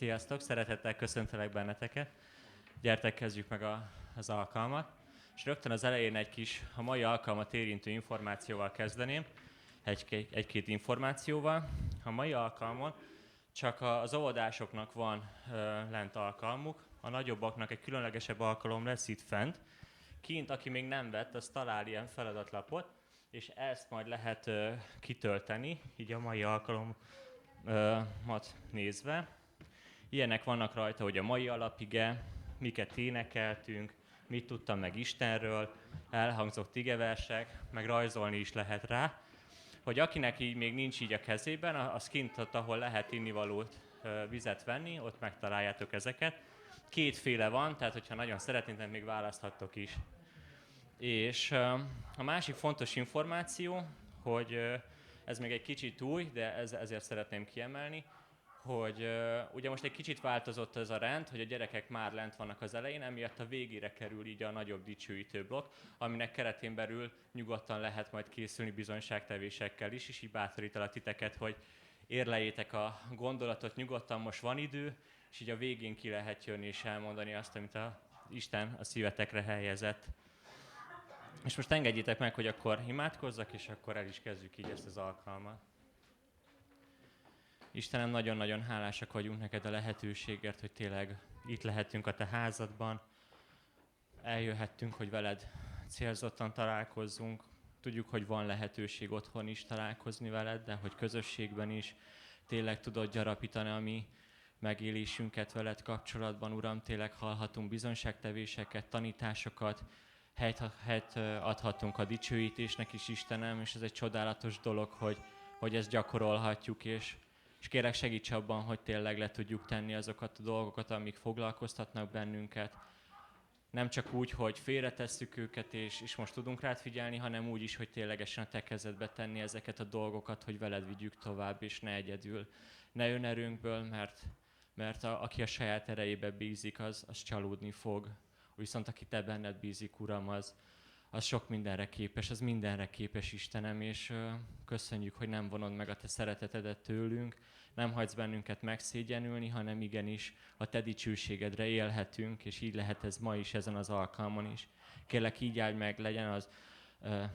Sziasztok! Szeretettel köszöntelek benneteket. Gyertek, kezdjük meg az alkalmat. És rögtön az elején a mai alkalmat érintő információval kezdeném. Egy-két információval. A mai alkalmon csak az óvodásoknak van lent alkalmuk, a nagyobbaknak egy különlegesebb alkalom lesz itt fent. Kint, aki még nem vett, az talál ilyen feladatlapot, és ezt majd lehet kitölteni, így a mai alkalomat nézve. Ilyenek vannak rajta, hogy a mai alapige, miket énekeltünk, mit tudtam meg Istenről, elhangzott igeversek, meg rajzolni is lehet rá. Hogy akinek így még nincs így a kezében, az kint ott, ahol lehet innivalót, vizet venni, ott megtaláljátok ezeket. Kétféle van, tehát hogyha nagyon szeretnétek, még választhattok is. És a másik fontos információ, hogy ez még egy kicsit új, de ezért szeretném kiemelni, hogy ugye most egy kicsit változott ez a rend, hogy a gyerekek már lent vannak az elején, emiatt a végére kerül így a nagyobb dicsőítő blokk, aminek keretén belül nyugodtan lehet majd készülni bizonyságtevésekkel is, és így bátorítalak titeket, hogy érleljétek a gondolatot nyugodtan, most van idő, és így a végén ki lehet jönni és elmondani azt, amit Isten a szívetekre helyezett. És most engedjétek meg, hogy akkor imádkozzak, és akkor el is kezdjük így ezt az alkalmat. Istenem, nagyon-nagyon hálásak vagyunk neked a lehetőségért, hogy tényleg itt lehetünk a te házadban. Eljöhettünk, hogy veled célzottan találkozzunk. Tudjuk, hogy van lehetőség otthon is találkozni veled, de hogy közösségben is tényleg tudod gyarapítani a mi megélésünket veled kapcsolatban. Uram, tényleg hallhatunk bizonyságtevéseket, tanításokat, helyt adhatunk a dicsőítésnek is, Istenem, és ez egy csodálatos dolog, hogy ezt gyakorolhatjuk, és kérlek, segíts abban, hogy tényleg le tudjuk tenni azokat a dolgokat, amik foglalkoztatnak bennünket. Nem csak úgy, hogy félretesszük őket, és most tudunk rád figyelni, hanem úgy is, hogy ténylegesen a te kezedbe tenni ezeket a dolgokat, hogy veled vigyük tovább, és ne egyedül. Ne önerőnkből, mert aki a saját erejébe bízik, az csalódni fog. Viszont aki te benned bízik, Uram, az sok mindenre képes, az mindenre képes, Istenem, és köszönjük, hogy nem vonod meg a te szeretetedet tőlünk, nem hagysz bennünket megszégyenülni, hanem igenis a te dicsőségedre élhetünk, és így lehet ez ma is, ezen az alkalmon is. Kérlek, így áld meg, legyen az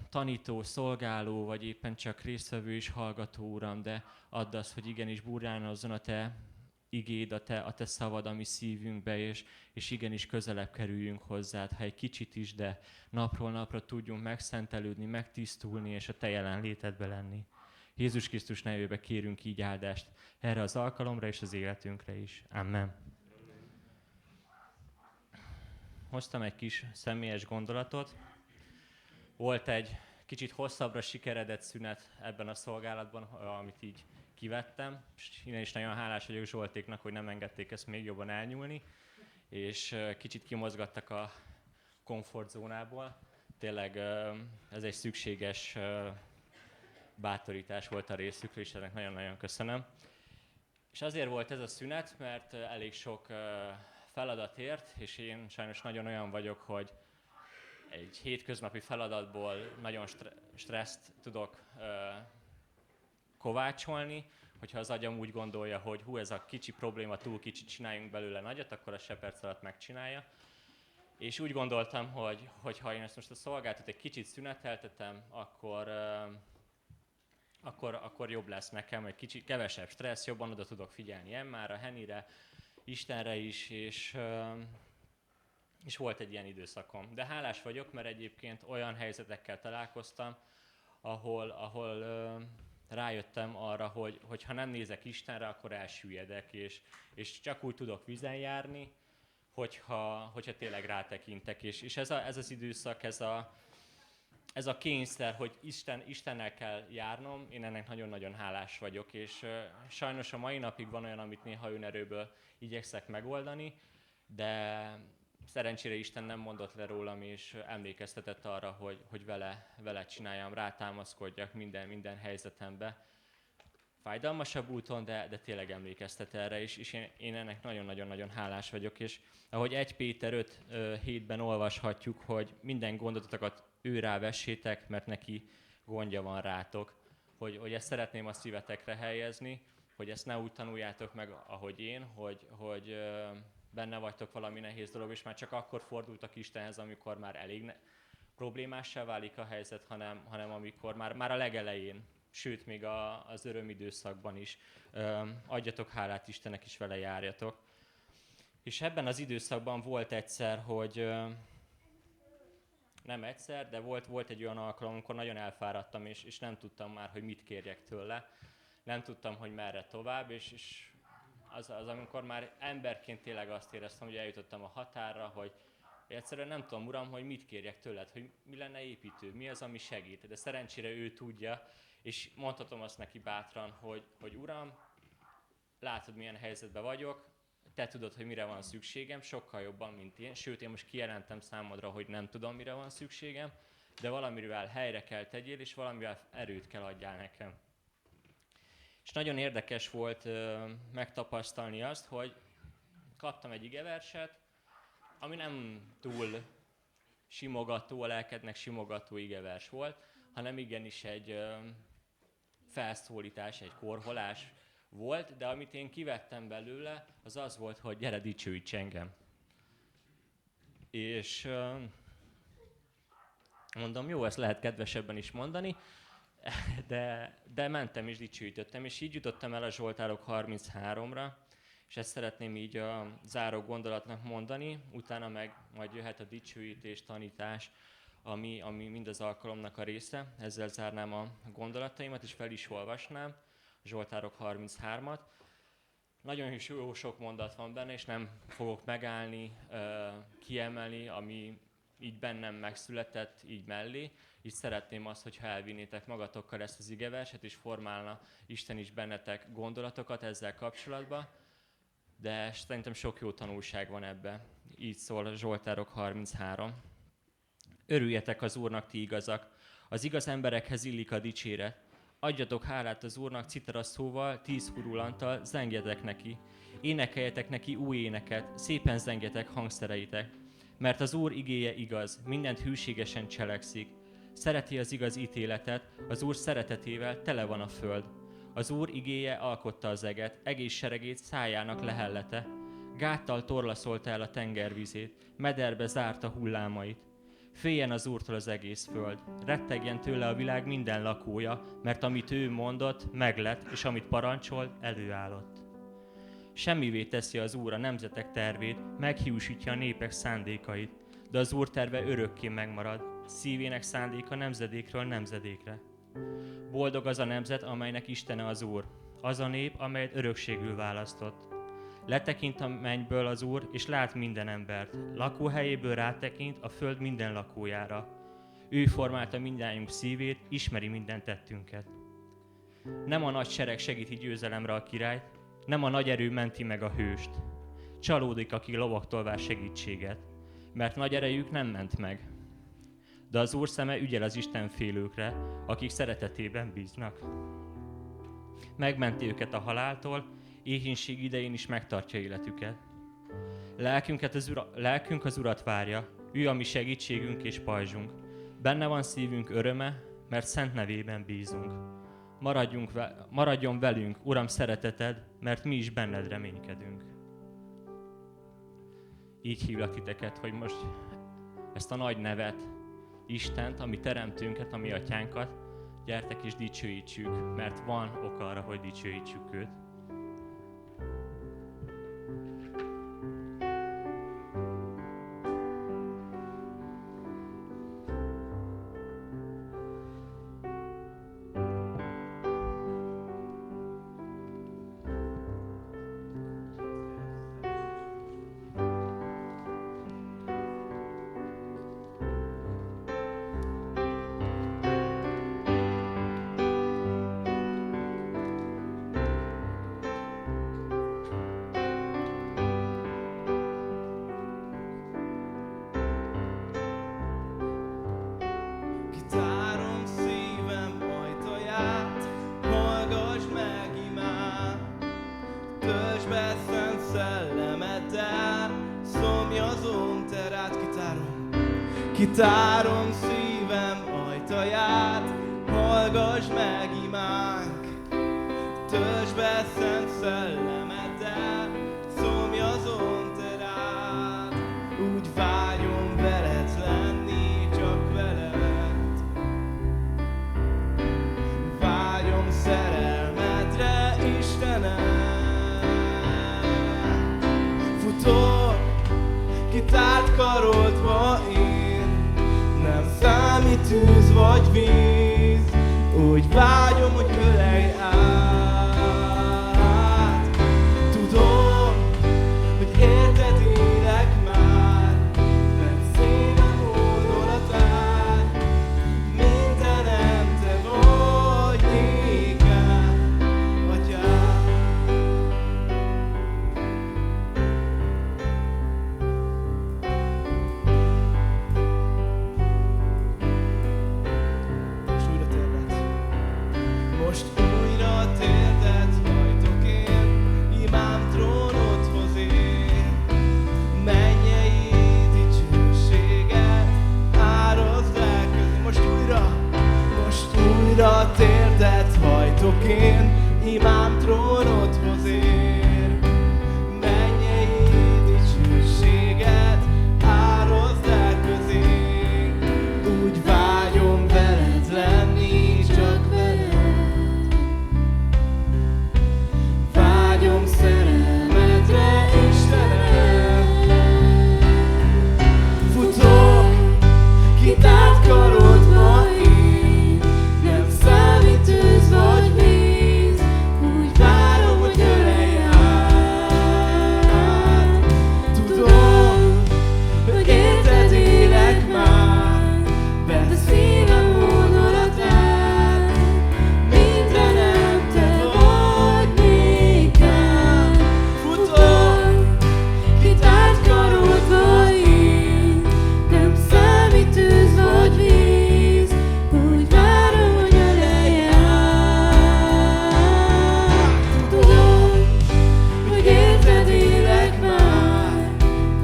tanító, szolgáló, vagy éppen csak résztvevő és hallgató, Uram, de add azt, hogy igenis burjánozzon a te igéd, a te szavad a mi szívünkbe, és igenis közelebb kerüljünk hozzád, ha egy kicsit is, de napról napra tudjunk megszentelődni, megtisztulni, és a te jelenlétedbe lenni. Jézus Krisztus nevébe kérünk így áldást erre az alkalomra és az életünkre is. Amen. Hoztam egy kis személyes gondolatot. Volt egy kicsit hosszabbra sikeredett szünet ebben a szolgálatban, amit így kivettem, és innen is nagyon hálás vagyok Zsoltéknak, hogy nem engedték ezt még jobban elnyúlni, és kicsit kimozgattak a komfortzónából. Tényleg ez egy szükséges bátorítás volt a részükről, és ennek nagyon-nagyon köszönöm. És azért volt ez a szünet, mert elég sok feladat ért, és én sajnos nagyon olyan vagyok, hogy egy hétköznapi feladatból nagyon stresszt tudok kovácsolni, hogyha az agyam úgy gondolja, hogy ez a kicsi probléma, túl kicsit csináljunk belőle nagyot, akkor a se perc alatt megcsinálja. És úgy gondoltam, hogy ha én ezt most a szolgáltat egy kicsit szüneteltetem, akkor jobb lesz nekem, egy kicsit kevesebb stressz, jobban oda tudok figyelni Emmára, Henire, Istenre is, és volt egy ilyen időszakom. De hálás vagyok, mert egyébként olyan helyzetekkel találkoztam, ahol rájöttem arra, hogy ha nem nézek Istenre, akkor elsüllyedek, és csak úgy tudok vízen járni, hogyha tényleg rátekintek. És ez az időszak, ez a kényszer, hogy Istennel kell járnom, én ennek nagyon-nagyon hálás vagyok, és sajnos a mai napig van olyan, amit néha önerőből igyekszek megoldani, de szerencsére Isten nem mondott le rólam, és emlékeztetett arra, hogy vele csináljam, rátámaszkodjak minden helyzetembe. Fájdalmasabb úton, de tényleg emlékeztet erre, és én ennek nagyon-nagyon hálás vagyok. És ahogy 1 Péter 5:7-ben olvashatjuk, hogy minden gondotokat ő rávessétek, mert neki gondja van rátok. Hogy ezt szeretném a szívetekre helyezni, hogy ezt ne úgy tanuljátok meg, ahogy én, hogy benne vagytok valami nehéz dolog, és már csak akkor fordultak Istenhez, amikor már elég problémássá válik a helyzet, hanem amikor már a legelején, sőt még az örömidőszakban is adjatok hálát Istennek, és vele járjatok. És ebben az időszakban volt egyszer, hogy nem egyszer, de volt egy olyan alkalom, amikor nagyon elfáradtam, és nem tudtam már, hogy mit kérjek tőle. Nem tudtam, hogy merre tovább, és az amikor már emberként tényleg azt éreztem, hogy eljutottam a határra, hogy egyszerűen nem tudom, Uram, hogy mit kérjek tőled, hogy mi lenne építő, mi az, ami segít. De szerencsére ő tudja, és mondhatom azt neki bátran, hogy Uram, látod, milyen helyzetben vagyok, te tudod, hogy mire van szükségem, sokkal jobban, mint én. Sőt, én most kijelentem számodra, hogy nem tudom, mire van szükségem, de valamivel helyre kell tegyél, és valamivel erőt kell adjál nekem. És nagyon érdekes volt megtapasztalni azt, hogy kaptam egy igeverset, ami nem túl simogató, a lelkednek simogató igevers volt, hanem igenis egy felszólítás, egy korholás volt, de amit én kivettem belőle, az volt, hogy gyere, dicsőíts engem. És mondom, jó, ezt lehet kedvesebben is mondani, de mentem és dicsőítöttem, és így jutottam el a Zsoltárok 33-ra, és ezt szeretném így a záró gondolatnak mondani, utána meg majd jöhet a dicsőítés, tanítás, ami mind az alkalomnak a része. Ezzel zárnám a gondolataimat, és fel is olvasnám a Zsoltárok 33-at. Nagyon is jó sok mondat van benne, és nem fogok megállni, kiemelni, ami így bennem megszületett, így mellé. Így szeretném azt, hogyha elvinnétek magatokkal ezt az igeverset, és formálna Isten is bennetek gondolatokat ezzel kapcsolatban. De szerintem sok jó tanulság van ebbe. Így szól a Zsoltárok 33. Örüljetek az Úrnak, ti igazak, az igaz emberekhez illik a dicséret. Adjatok hálát az Úrnak citara szóval, 10 hurulantal, zengjetek neki. Énekeljetek neki új éneket, szépen zengjetek hangszereitek. Mert az Úr igéje igaz, mindent hűségesen cselekszik. Szereti az igaz ítéletet, az Úr szeretetével tele van a föld. Az Úr igéje alkotta az eget, egész seregét szájának lehellete. Gáttal torlaszolta el a tengervizét, mederbe zárta hullámait. Féljen az Úrtól az egész föld, rettegjen tőle a világ minden lakója, mert amit ő mondott, meglett, és amit parancsolt, előállott. Semmivé teszi az Úr a nemzetek tervét, meghiúsítja a népek szándékait, de az Úr terve örökké megmarad, szívének szándéka nemzedékről nemzedékre. Boldog az a nemzet, amelynek Istene az Úr, az a nép, amelyet örökségül választott. Letekint a mennyből az Úr, és lát minden embert. Lakóhelyéből rátekint a föld minden lakójára. Ő formálta mindnyájunk szívét, ismeri minden tettünket. Nem a nagy sereg segíti győzelemre a királyt, nem a nagy erő menti meg a hőst. Csalódik, aki lovaktól vár segítséget, mert nagy erejük nem ment meg. De az Úr szeme ügyel az Istenfélőkre, akik szeretetében bíznak. Megmenti őket a haláltól, éhínség idején is megtartja életüket. Lelkünk az Urat várja, ő a mi segítségünk és pajzsunk. Benne van szívünk öröme, mert szent nevében bízunk. Maradjon velünk, Uram, szereteted, mert mi is benned reménykedünk. Így hívlak titeket, hogy most ezt a nagy nevet, Istent, ami teremtőnket, ami atyánkat, gyertek és dicsőítsük, mert van ok arra, hogy dicsőítsük őt. Kitárom szívem ajtaját, hallgass meg imánk, töltsd be szent szerelmedre, Istenem. Futok, kitárt karodba én, nem számít tűz vagy víz, úgy vágyom, hogy ölelj át. Tudom, hogy érted élek már, mert szívem oldalatán mindenem te vagy nékem, Atyám. Most újra térdet hajtok én, imám trónodhoz ér. Mennyei dicsőséget árazd lelközni. Most újra térdet hajtok én, imám trónodhoz ér. Mennyei dicsőséget árazd lelközénk. Úgy vágyom veled lenni, csak veled. Vágyom szerelmedre, Istenem. Futok, kitárt karodba én, nem számít tűz vagy víz, úgy várom, hogy ölelj át. Tudom, hogy érted élek már, bent a szívem hódolatán, mindenem te vagy nékem. Futok, kitárt karodba én, nem számít tűz vagy víz, úgy várom, hogy ölelj át. Tudom, hogy érted élek már,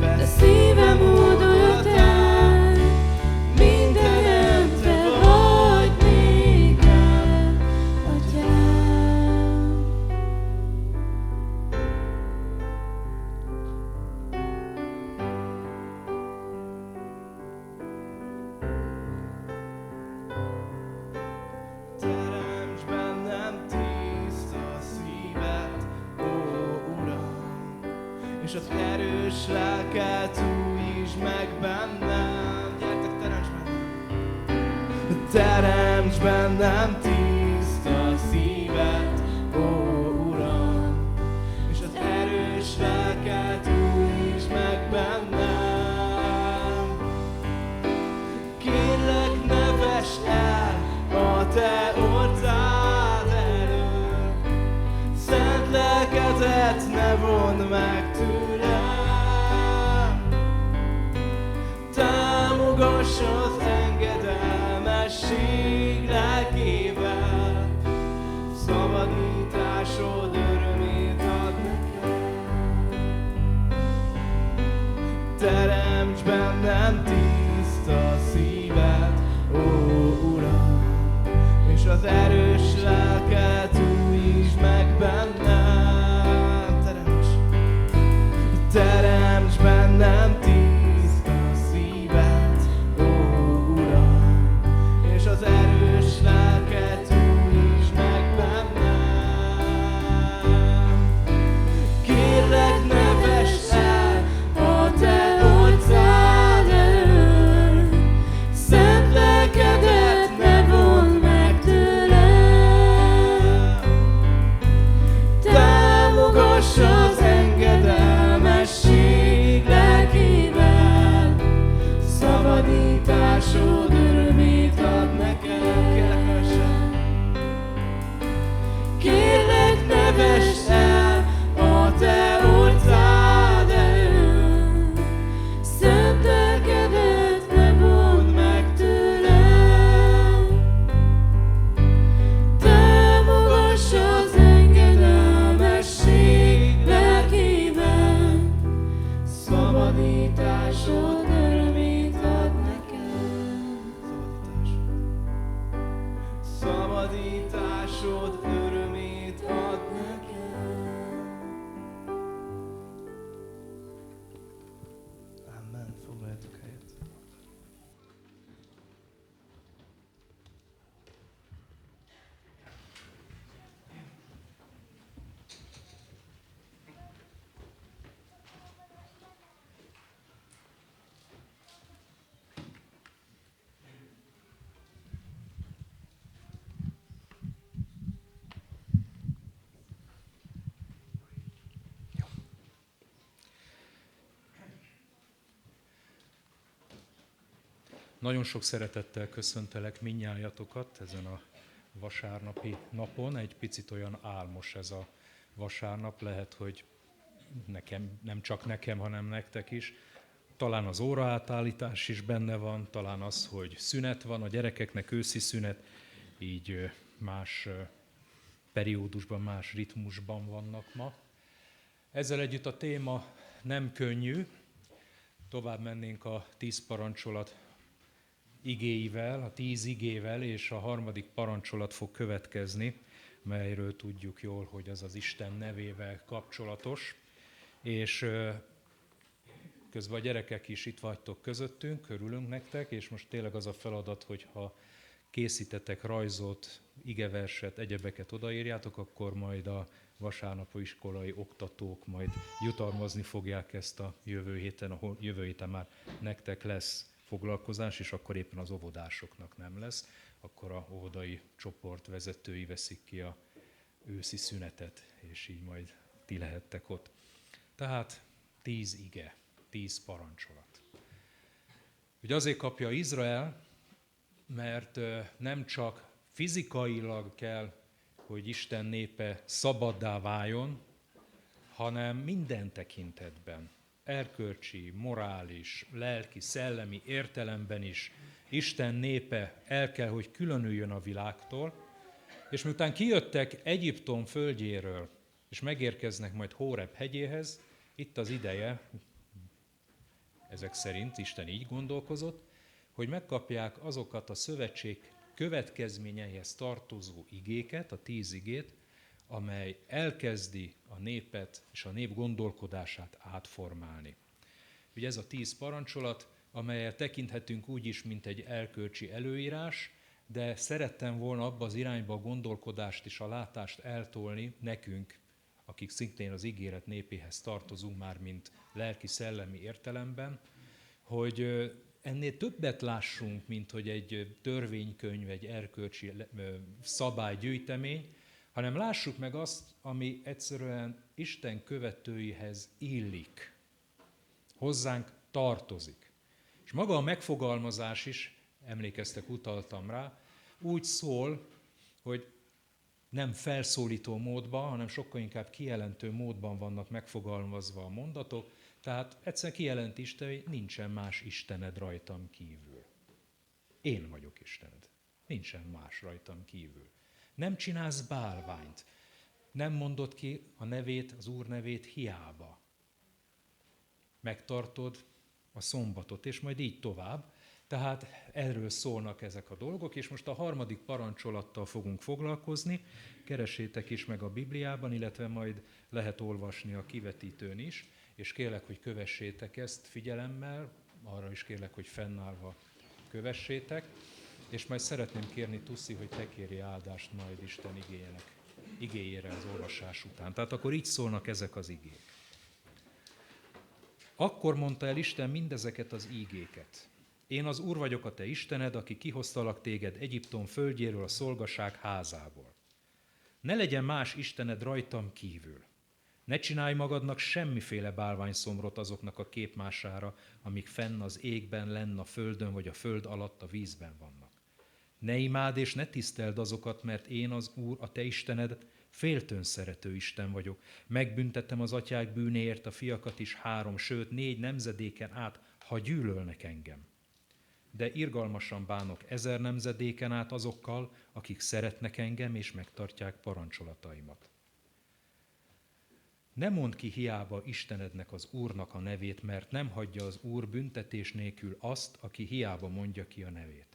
bent a szívem oldalatán, mindenem te vagy nékem, Atyám. Teremts bennem tiszta szívet, ó Uram, és az erős lelket újítsd meg bennem. Gyertek, teremts bennem! Teremts bennem tiszta szívet, ó Uram, és az erős lelket újítsd meg bennem. Kérlek, ne vess el a te orcád elől, szent lelkedet ne vondd meg tőlem. Támogass az engedelmesség lelkével, szabadításod örömét ad nekem. Teremts bennem tiszta szívet, ó Uram, és az erős lelket újítsd meg bennem. Teremts bennem tiszta szívet, ó Uram, és az erős lelket újítsd meg bennem. Kérlek, ne vess el a te orcád elől, szent lelkedet ne vondd meg tőlem. Támogass az engedelmesség lelkével, szabadításod örömét ad nekem. Kérlek, ne vess el a te orcád elől, szent lelkedet ne vondd meg tőlem. Támogass az engedelmesség lelkével, szabadításod örömét ad nekem. Szabadításod örömét ad nekem. Nagyon sok szeretettel köszöntelek mindnyájatokat ezen a vasárnapi napon. Egy picit olyan álmos ez a vasárnap, lehet, hogy nekem, nem csak nekem, hanem nektek is. Talán az óraátállítás is benne van, talán az, hogy szünet van, a gyerekeknek őszi szünet, így más periódusban, más ritmusban vannak ma. Ezzel együtt a téma nem könnyű, tovább mennénk a 10 parancsolat igéivel, a 10 igével, és a harmadik parancsolat fog következni, melyről tudjuk jól, hogy az az Isten nevével kapcsolatos. És közben a gyerekek is itt vagytok közöttünk, örülünk nektek, és most tényleg az a feladat, hogy ha készítetek rajzot, igeverset, egyebeket odaírjátok, akkor majd a vasárnapi iskolai oktatók majd jutalmazni fogják ezt a jövő héten már nektek lesz foglalkozás, és akkor éppen az óvodásoknak nem lesz, akkor a óvodai csoport vezetői veszik ki a őszi szünetet, és így majd ti lehettek ott. Tehát 10 ige, 10 parancsolat. Ugye azért kapja Izrael, mert nem csak fizikailag kell, hogy Isten népe szabaddá váljon, hanem minden tekintetben, erkölcsi, morális, lelki, szellemi értelemben is Isten népe el kell, hogy különüljön a világtól, és miután kijöttek Egyiptom földjéről, és megérkeznek majd Hóreb hegyéhez, itt az ideje, ezek szerint Isten így gondolkozott, hogy megkapják azokat a szövetség következményeihez tartozó igéket, a 10 igét, amely elkezdi a népet és a nép gondolkodását átformálni. Ugye ez a 10 parancsolat, amelyet tekinthetünk úgy is, mint egy erkölcsi előírás, de szerettem volna abba az irányba a gondolkodást és a látást eltolni nekünk, akik szintén az ígéret népéhez tartozunk már, mint lelki-szellemi értelemben, hogy ennél többet lássunk, mint hogy egy törvénykönyv, egy erkölcsi szabálygyűjtemény, hanem lássuk meg azt, ami egyszerűen Isten követőihez illik, hozzánk tartozik. És maga a megfogalmazás is, emlékeztek, utaltam rá, úgy szól, hogy nem felszólító módban, hanem sokkal inkább kijelentő módban vannak megfogalmazva a mondatok, tehát egyszerűen kijelent Isten, hogy nincsen más Istened rajtam kívül. Én vagyok Istened. Nincsen más rajtam kívül. Nem csinálsz bálványt. Nem mondod ki a nevét, az Úr nevét hiába. Megtartod a szombatot, és majd így tovább. Tehát erről szólnak ezek a dolgok, és most a harmadik parancsolattal fogunk foglalkozni. Keressétek is meg a Bibliában, illetve majd lehet olvasni a kivetítőn is, és kérlek, hogy kövessétek ezt figyelemmel, arra is kérlek, hogy fennállva kövessétek, és majd szeretném kérni Tuszi, hogy te kérj áldást majd Isten igéjére az olvasás után. Tehát akkor így szólnak ezek az igék. Akkor mondta el Isten mindezeket az ígéket. Én az Úr vagyok a te Istened, aki kihoztalak téged Egyiptom földjéről, a szolgaság házából. Ne legyen más Istened rajtam kívül. Ne csinálj magadnak semmiféle bálványszomrot azoknak a képmására, amik fenn az égben, lenn a földön, vagy a föld alatt a vízben vannak. Ne imád és ne tiszteld azokat, mert én az Úr, a te Istened, féltőn szerető Isten vagyok. Megbüntettem az atyák bűnéért a fiakat is 3, sőt 4 nemzedéken át, ha gyűlölnek engem. De irgalmasan bánok 1000 nemzedéken át azokkal, akik szeretnek engem és megtartják parancsolataimat. Ne mondd ki hiába Istenednek, az Úrnak a nevét, mert nem hagyja az Úr büntetés nélkül azt, aki hiába mondja ki a nevét.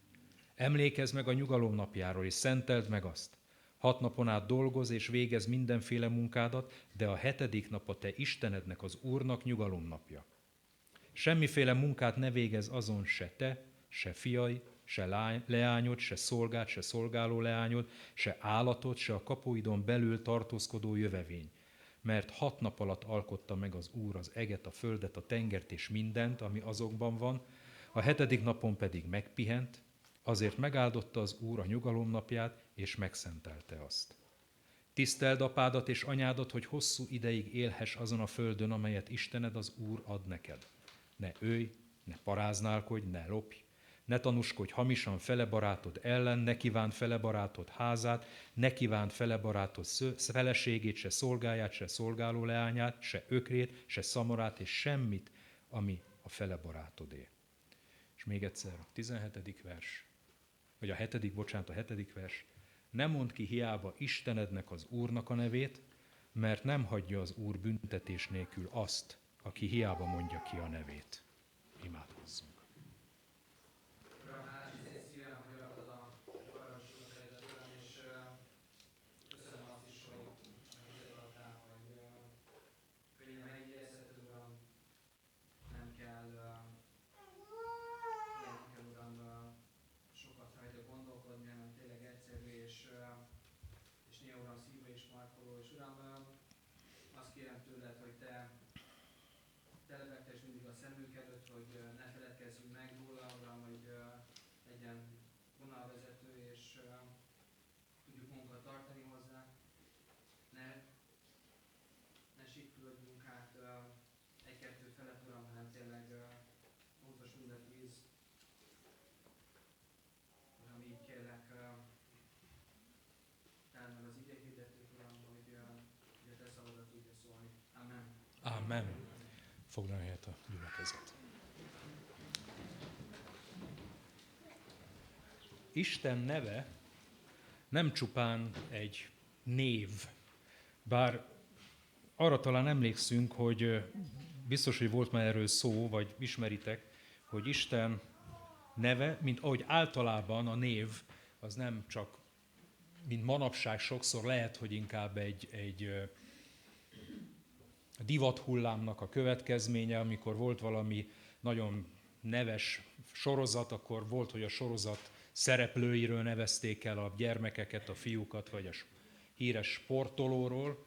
Emlékezz meg a nyugalom napjáról, és szenteld meg azt. 6 napon át dolgozz és végezz mindenféle munkádat, de a 7. nap a te Istenednek, az Úrnak nyugalom napja. Semmiféle munkát ne végezz azon se te, se fiai, se leányod, se szolgád, se szolgáló leányod, se állatod, se a kapuidon belül tartózkodó jövevény. Mert 6 nap alatt alkotta meg az Úr az eget, a földet, a tengert és mindent, ami azokban van, a 7. napon pedig megpihent, azért megáldotta az Úr a nyugalom napját, és megszentelte azt. Tiszteld apádat és anyádat, hogy hosszú ideig élhess azon a földön, amelyet Istened, az Úr ad neked. Ne ölj, ne paráználkodj, ne lopj, Ne tanúskodj hamisan fele barátod ellen, ne kívánd fele barátod házát, ne kívánd fele barátod feleségét, se szolgáját, se szolgáló leányát, se ökrét, se szamorát, és semmit, ami a fele barátodé. És még egyszer a 17. vers, vagy a 7. vers. Ne mondd ki hiába Istenednek, az Úrnak a nevét, mert nem hagyja az Úr büntetés nélkül azt, aki hiába mondja ki a nevét. Imádkozzunk. Telebegtesd mindig a szemünk előtt, hogy ne feledkezzünk meg róla, Uram, hogy legyen vonalvezető, és tudjuk magunkat tartani hozzá. Ne siklődjünk át egy-kettő felett, Uram, hanem tényleg fontos mind a 10. Uram, így kérlek, tárd meg az igehirdetőt, Uram, hogy a te szavadat tudja szólni. Amen. Amen. Foglaljon helyet a gyülekezet. Isten neve nem csupán egy név, bár arra talán emlékszünk, hogy biztos, hogy volt már erről szó, vagy ismeritek, hogy Isten neve, mint ahogy általában a név, az nem csak, mint manapság sokszor lehet, hogy inkább egy divathullámnak a következménye, amikor volt valami nagyon neves sorozat, akkor volt, hogy a sorozat szereplőiről nevezték el a gyermekeket, a fiúkat, vagy a híres sportolóról.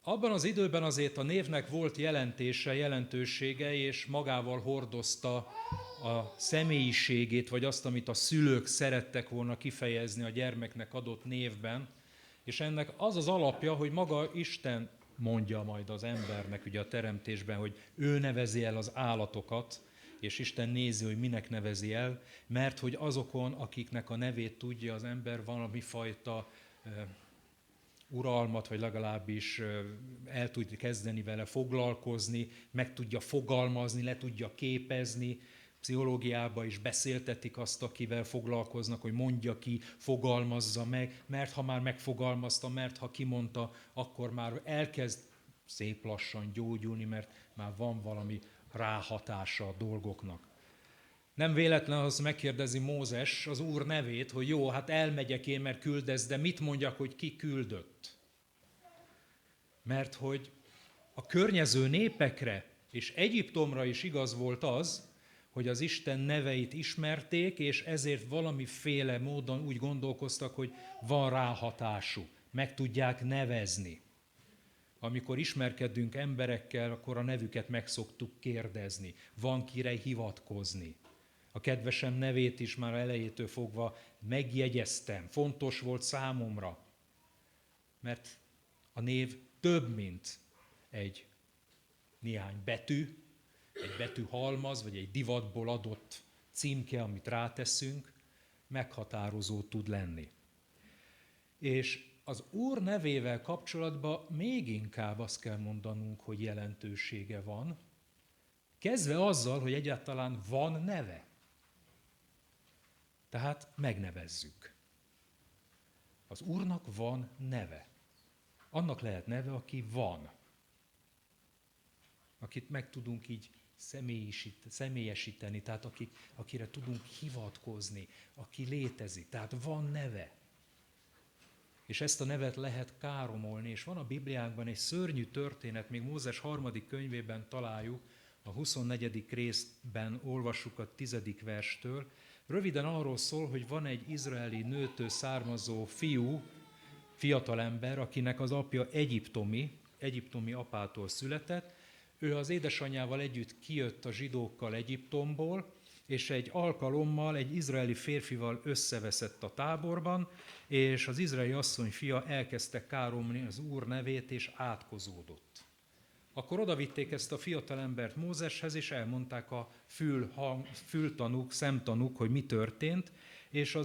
Abban az időben azért a névnek volt jelentősége, és magával hordozta a személyiségét, vagy azt, amit a szülők szerettek volna kifejezni a gyermeknek adott névben. És ennek az az alapja, hogy maga Isten mondja majd az embernek ugye a teremtésben, hogy ő nevezi el az állatokat, és Isten nézi, hogy minek nevezi el, mert hogy azokon, akiknek a nevét tudja az ember, valami fajta uralmat, vagy legalábbis el tudja kezdeni vele foglalkozni, meg tudja fogalmazni, le tudja képezni. Pszichológiában is beszéltetik azt, akivel foglalkoznak, hogy mondja ki, fogalmazza meg, mert ha már megfogalmazta, mert ha kimondta, akkor már elkezd szép lassan gyógyulni, mert már van valami ráhatása a dolgoknak. Nem véletlen, az megkérdezi Mózes az Úr nevét, hogy jó, hát elmegyek én, mert küldesz, de mit mondjak, hogy ki küldött? Mert hogy a környező népekre és Egyiptomra is igaz volt az, hogy az Isten neveit ismerték, és ezért valamiféle módon úgy gondolkoztak, hogy van ráhatású, meg tudják nevezni. Amikor ismerkedünk emberekkel, akkor a nevüket meg szoktuk kérdezni, van kire hivatkozni. A kedvesem nevét is már elejétől fogva megjegyeztem, fontos volt számomra, mert a név több, mint egy néhány betű, egy betűhalmaz, vagy egy divatból adott címke, amit ráteszünk, meghatározó tud lenni. És az Úr nevével kapcsolatban még inkább azt kell mondanunk, hogy jelentősége van, kezdve azzal, hogy egyáltalán van neve. Tehát megnevezzük. Az Úrnak van neve. Annak lehet neve, aki van. Akit meg tudunk így személyesíteni, tehát akire tudunk hivatkozni, aki létezik, tehát van neve. És ezt a nevet lehet káromolni, és van a Bibliánkban egy szörnyű történet, még Mózes 3. könyvében találjuk, a 24. részben olvassuk a 10. verstől. Röviden arról szól, hogy van egy izraeli nőtől származó fiatalember, akinek az apja egyiptomi apától született. Ő az édesanyjával együtt kijött a zsidókkal Egyiptomból, és egy alkalommal egy izraeli férfival összeveszett a táborban, és az izraeli asszony fia elkezdte káromlni az Úr nevét, és átkozódott. Akkor odavitték ezt a fiatalembert Mózeshez, és elmondták a fültanúk, szemtanúk, hogy mi történt, és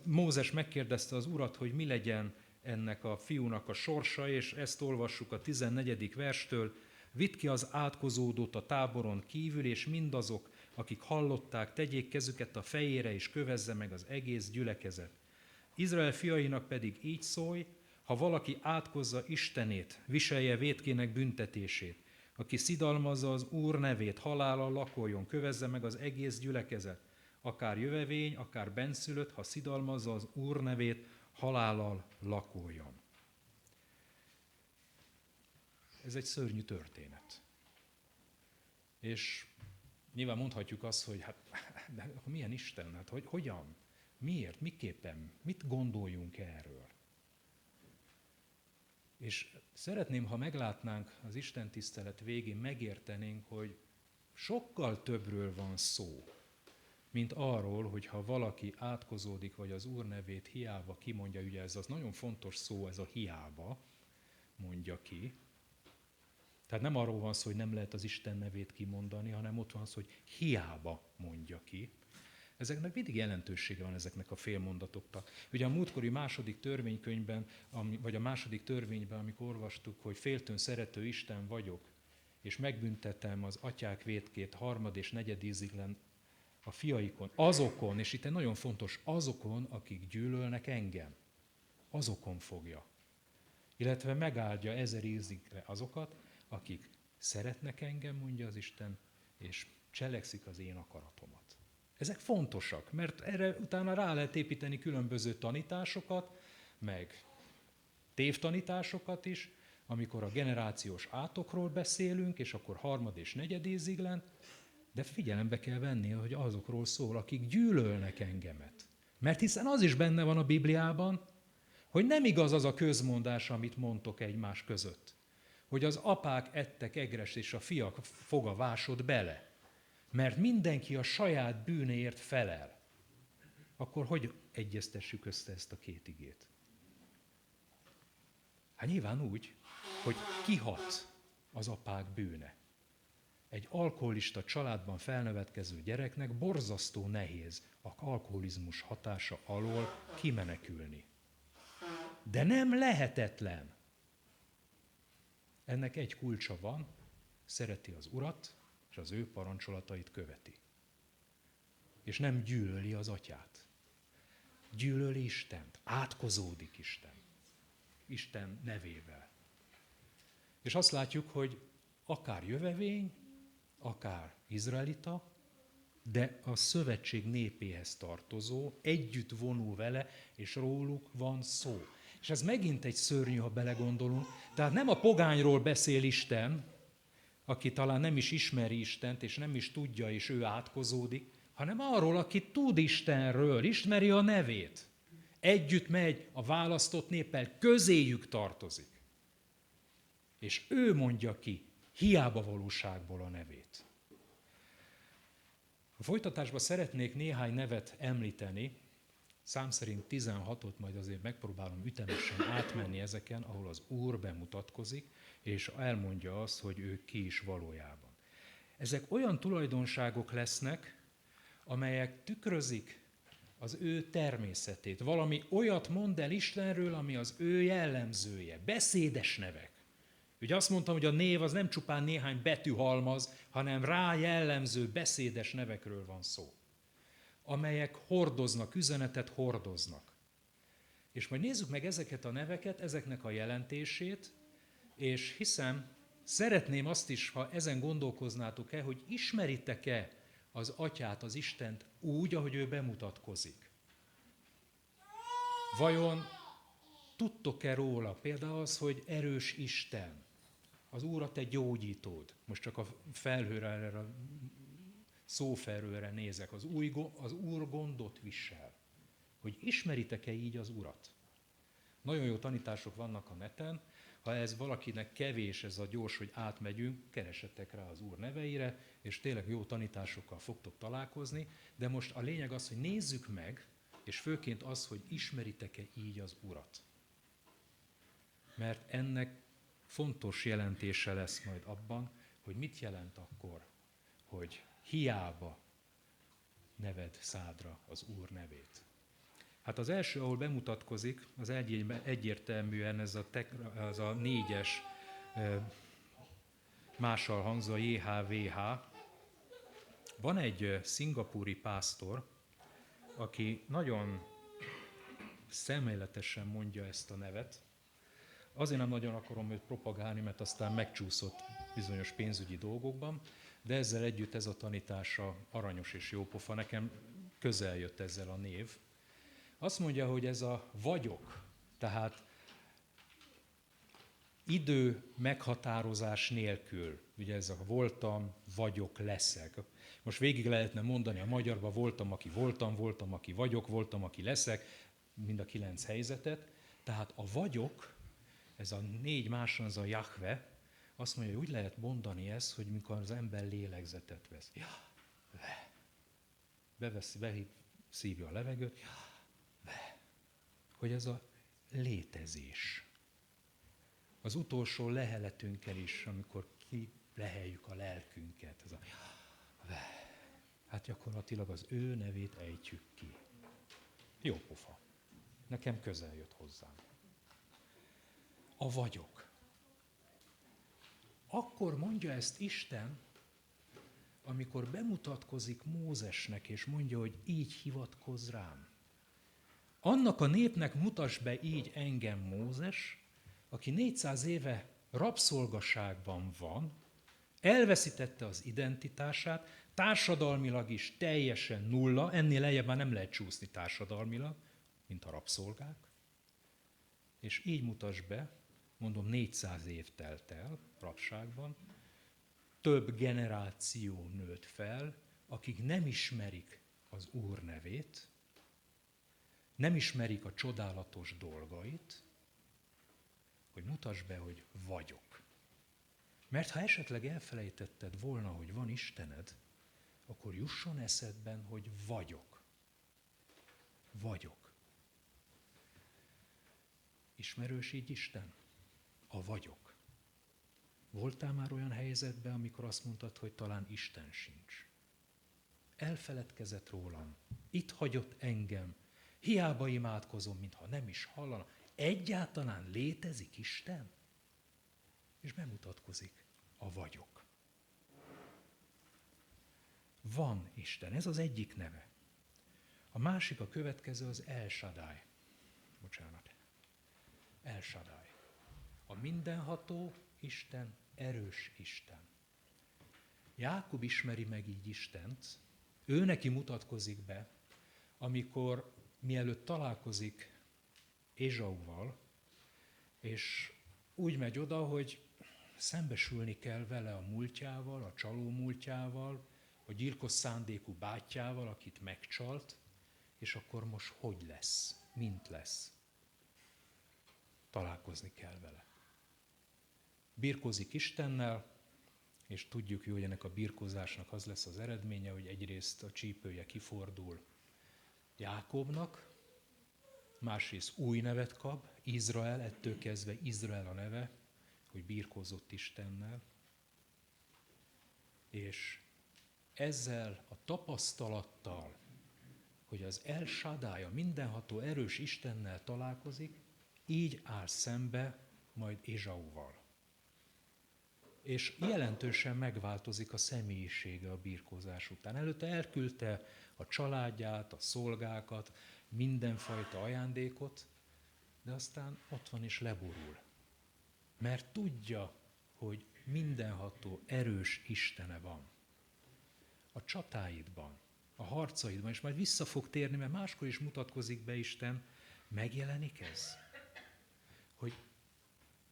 Mózes megkérdezte az Urat, hogy mi legyen ennek a fiúnak a sorsa, és ezt olvassuk a 14. verstől. Vidd ki az átkozódót a táboron kívül, és mindazok, akik hallották, tegyék kezüket a fejére, és kövezze meg az egész gyülekezet. Izrael fiainak pedig így szólj, ha valaki átkozza Istenét, viselje vétkének büntetését. Aki szidalmazza az Úr nevét, halállal lakoljon, kövezze meg az egész gyülekezet. Akár jövevény, akár benszülött, ha szidalmazza az Úr nevét, halállal lakoljon. Ez egy szörnyű történet. És nyilván mondhatjuk azt, hogy de milyen Isten, hogy hogyan, miért, miképpen, mit gondoljunk erről. És szeretném, ha meglátnánk az Isten tisztelet végén, megértenénk, hogy sokkal többről van szó, mint arról, hogy ha valaki átkozódik, vagy az Úr nevét hiába kimondja, ugye ez az nagyon fontos szó, ez a hiába mondja ki. Tehát nem arról van szó, hogy nem lehet az Isten nevét kimondani, hanem ott van szó, hogy hiába mondja ki. Ezeknek mindig jelentősége van ezeknek a félmondatoknak. Ugye a múltkori második törvénykönyvben, vagy a második törvényben, amikor olvastuk, hogy féltőn szerető Isten vagyok, és megbüntetem az atyák vétkét harmad és negyed íziglen a fiaikon, azokon, és itt nagyon fontos, azokon, akik gyűlölnek engem. Azokon fogja. Illetve megáldja 1000 ízigre azokat, akik szeretnek engem, mondja az Isten, és cselekszik az én akaratomat. Ezek fontosak, mert erre utána rá lehet építeni különböző tanításokat, meg tévtanításokat is, amikor a generációs átokról beszélünk, és akkor harmad és negyed íziglen, de figyelembe kell venni, hogy azokról szól, akik gyűlölnek engemet. Mert hiszen az is benne van a Bibliában, hogy nem igaz az a közmondás, amit mondtok egymás között, hogy az apák ettek egrest, és a fiak foga vásod bele. Mert mindenki a saját bűnéért felel. Akkor hogy egyeztessük össze ezt a két igét? Hát nyilván úgy, hogy kihat az apák bűne. Egy alkoholista családban felnevetkező gyereknek borzasztó nehéz az alkoholizmus hatása alól kimenekülni. De nem lehetetlen. Ennek egy kulcsa van, szereti az Urat, és az ő parancsolatait követi. És nem gyűlöli az atyát. Gyűlöli Istent, átkozódik Isten nevével. És azt látjuk, hogy akár jövevény, akár izraelita, de a szövetség népéhez tartozó, együtt vonul vele, és róluk van szó. És ez megint egy szörnyű, ha belegondolunk. Tehát nem a pogányról beszél Isten, aki talán nem is ismeri Istent, és nem is tudja, és ő átkozódik, hanem arról, aki tud Istenről, ismeri a nevét. Együtt megy a választott néppel, közéjük tartozik. És ő mondja ki hiába valóságból a nevét. A folytatásban szeretnék néhány nevet említeni, szám szerint 16-ot, majd azért megpróbálom ütemesen átmenni ezeken, ahol az Úr bemutatkozik, és elmondja azt, hogy ő ki is valójában. Ezek olyan tulajdonságok lesznek, amelyek tükrözik az ő természetét. Valami olyat mond el Istenről, ami az ő jellemzője. Beszédes nevek. Ugye azt mondtam, hogy a név az nem csupán néhány betűhalmaz, hanem rá jellemző beszédes nevekről van szó, amelyek hordoznak, üzenetet hordoznak. És majd nézzük meg ezeket a neveket, ezeknek a jelentését, és hiszem, szeretném azt is, ha ezen gondolkoznátok-e, hogy ismeritek-e az Atyát, az Istent úgy, ahogy ő bemutatkozik. Vajon tudtok-e róla? Például az, hogy erős Isten, az Úr a te gyógyítód. Most csak a felhőre, erre a szófelhőre nézek. Az Úr gondot visel. Hogy ismeritek-e így az Urat? Nagyon jó tanítások vannak a neten. Ha ez valakinek kevés, ez a gyors, hogy átmegyünk, keresetek rá az Úr neveire, és tényleg jó tanításokkal fogtok találkozni. De most a lényeg az, hogy nézzük meg, és főként az, hogy ismeritek-e így az Urat. Mert ennek fontos jelentése lesz majd abban, hogy mit jelent akkor, hogy hiába neved szádra az Úr nevét. Hát az első, ahol bemutatkozik, az egyértelműen ez a 4-es mással hangzó JHVH. Van egy szingapúri pásztor, aki nagyon szemléletesen mondja ezt a nevet. Azért nem nagyon akarom őt propagálni, mert aztán megcsúszott bizonyos pénzügyi dolgokban, de ezzel együtt ez a tanítása aranyos és jópofa. Nekem közel jött ezzel a név. Azt mondja, hogy ez a vagyok, tehát idő meghatározás nélkül, ugye ez a voltam, vagyok, leszek. Most végig lehetne mondani a magyarban, voltam, aki vagyok, voltam, aki leszek, mind a 9 helyzetet. Tehát a vagyok, ez a 4 máson, az a Jahve, azt mondja, hogy úgy lehet mondani ezt, hogy mikor az ember lélegzetet vesz. Szívja a levegőt, hogy ez a létezés. Az utolsó leheletünkkel is, amikor kileheljük a lelkünket, ez a hát gyakorlatilag az ő nevét ejtjük ki. Jó pofa. Nekem közel jött hozzám. A vagyok. Akkor mondja ezt Isten, amikor bemutatkozik Mózesnek, és mondja, hogy így hivatkozz rám. Annak a népnek mutass be így engem, Mózes, aki 400 éve rabszolgaságban van, elveszítette az identitását, társadalmilag is teljesen nulla, ennél lejjebb már nem lehet csúszni társadalmilag, mint a rabszolgák. És így mutass be, mondom, 400 év telt el rabságban, több generáció nőtt fel, akik nem ismerik az Úr nevét, nem ismerik a csodálatos dolgait, hogy mutass be, hogy vagyok. Mert ha esetleg elfelejtetted volna, hogy van Istened, akkor jusson eszedben, hogy vagyok. Vagyok. Ismerős így Isten? A vagyok. Voltál már olyan helyzetben, amikor azt mondtad, hogy talán Isten sincs? Elfeledkezett rólam, itt hagyott engem, hiába imádkozom, mintha nem is hallana. Egyáltalán létezik Isten? És bemutatkozik a vagyok. Van Isten, ez az egyik neve. A másik, a következő az El Shaddai. Bocsánat. El Shaddai. A mindenható Isten, erős Isten. Jákob ismeri meg így Istent, ő neki mutatkozik be, amikor mielőtt találkozik Ézsauval, és úgy megy oda, hogy szembesülni kell vele a múltjával, a csaló múltjával, a gyilkos szándékú bátyjával, akit megcsalt, és akkor most hogy lesz, mint lesz. Találkozni kell vele. Birkózik Istennel, és tudjuk jó, hogy ennek a birkózásnak az lesz az eredménye, hogy egyrészt a csípője kifordul Jákobnak, másrészt új nevet kap, Izrael, ettől kezdve Izrael a neve, hogy birkózott Istennel, és ezzel a tapasztalattal, hogy az El Shaddai, a mindenható erős Istennel találkozik, így áll szembe majd Ézsauval. És jelentősen megváltozik a személyisége a birkózás után. Előtte elküldte a családját, a szolgákat, mindenfajta ajándékot, de aztán ott van és leborul. Mert tudja, hogy mindenható, erős Istene van. A csatáidban, a harcaidban, és majd vissza fog térni, mert máskor is mutatkozik be Isten, megjelenik ez? Hogy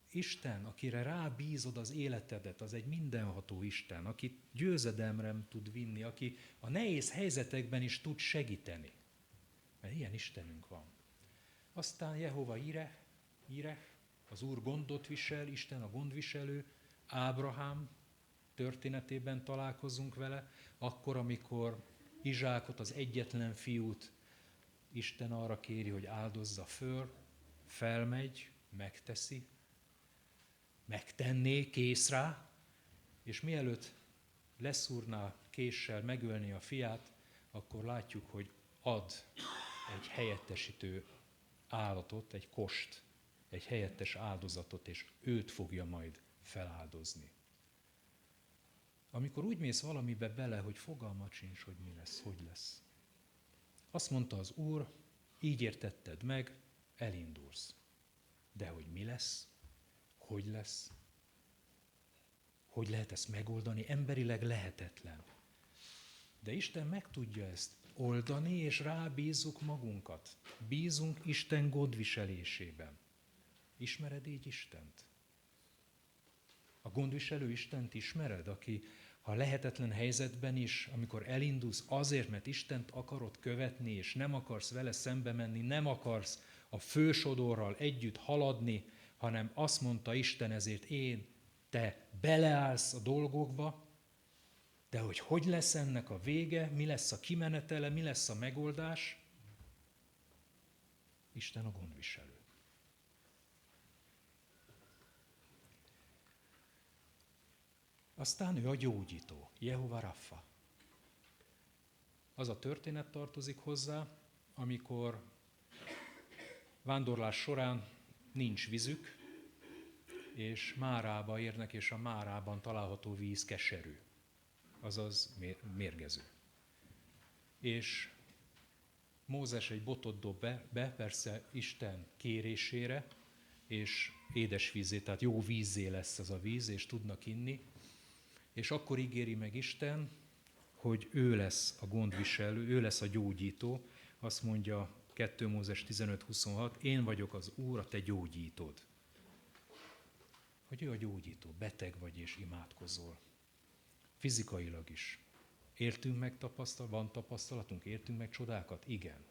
Isten, akire rábízod az életedet, az egy mindenható Isten, aki győzedelmre tud vinni, aki a nehéz helyzetekben is tud segíteni. Mert ilyen Istenünk van. Aztán Jehova Ire, az Úr gondot visel, Isten a gondviselő, Ábrahám történetében találkozunk vele, akkor, amikor Izsákot, az egyetlen fiút Isten arra kéri, hogy áldozza föl, felmegy, megteszi, megtenné, kész rá, és mielőtt leszúrná késsel megölni a fiát, akkor látjuk, hogy ad egy helyettesítő állatot, egy kost, egy helyettes áldozatot, és őt fogja majd feláldozni. Amikor úgy mész valamibe bele, hogy fogalmat sincs, hogy mi lesz, hogy lesz. Azt mondta az Úr, így értetted meg, elindulsz. De hogy mi lesz, hogy lesz, hogy lehet ezt megoldani, emberileg lehetetlen. De Isten meg tudja ezt oldani, és rábízzuk magunkat. Bízunk Isten gondviselésében. Ismered így Istent? A gondviselő Istent ismered, aki ha lehetetlen helyzetben is, amikor elindulsz azért, mert Istent akarod követni, és nem akarsz vele szembe menni, nem akarsz a fősodorral együtt haladni, hanem azt mondta Isten, ezért te beleállsz a dolgokba, de hogy lesz ennek a vége, mi lesz a kimenetele, mi lesz a megoldás? Isten a gondviselő. Aztán ő a gyógyító, Jehova Raffa. Az a történet tartozik hozzá, amikor vándorlás során nincs vízük, és Márába érnek, és a Márában található víz keserű, azaz mérgező. És Mózes egy botot dob be, persze Isten kérésére, és édes vízé, tehát jó vízzé lesz ez a víz, és tudnak inni. És akkor ígéri meg Isten, hogy ő lesz a gondviselő, ő lesz a gyógyító. Azt mondja 2 Mózes 15:26, én vagyok az Úr, a te gyógyítód. Hogy ő a gyógyító, beteg vagy és imádkozol. Fizikailag is. Éltünk meg van tapasztalatunk, éltünk meg csodákat? Igen.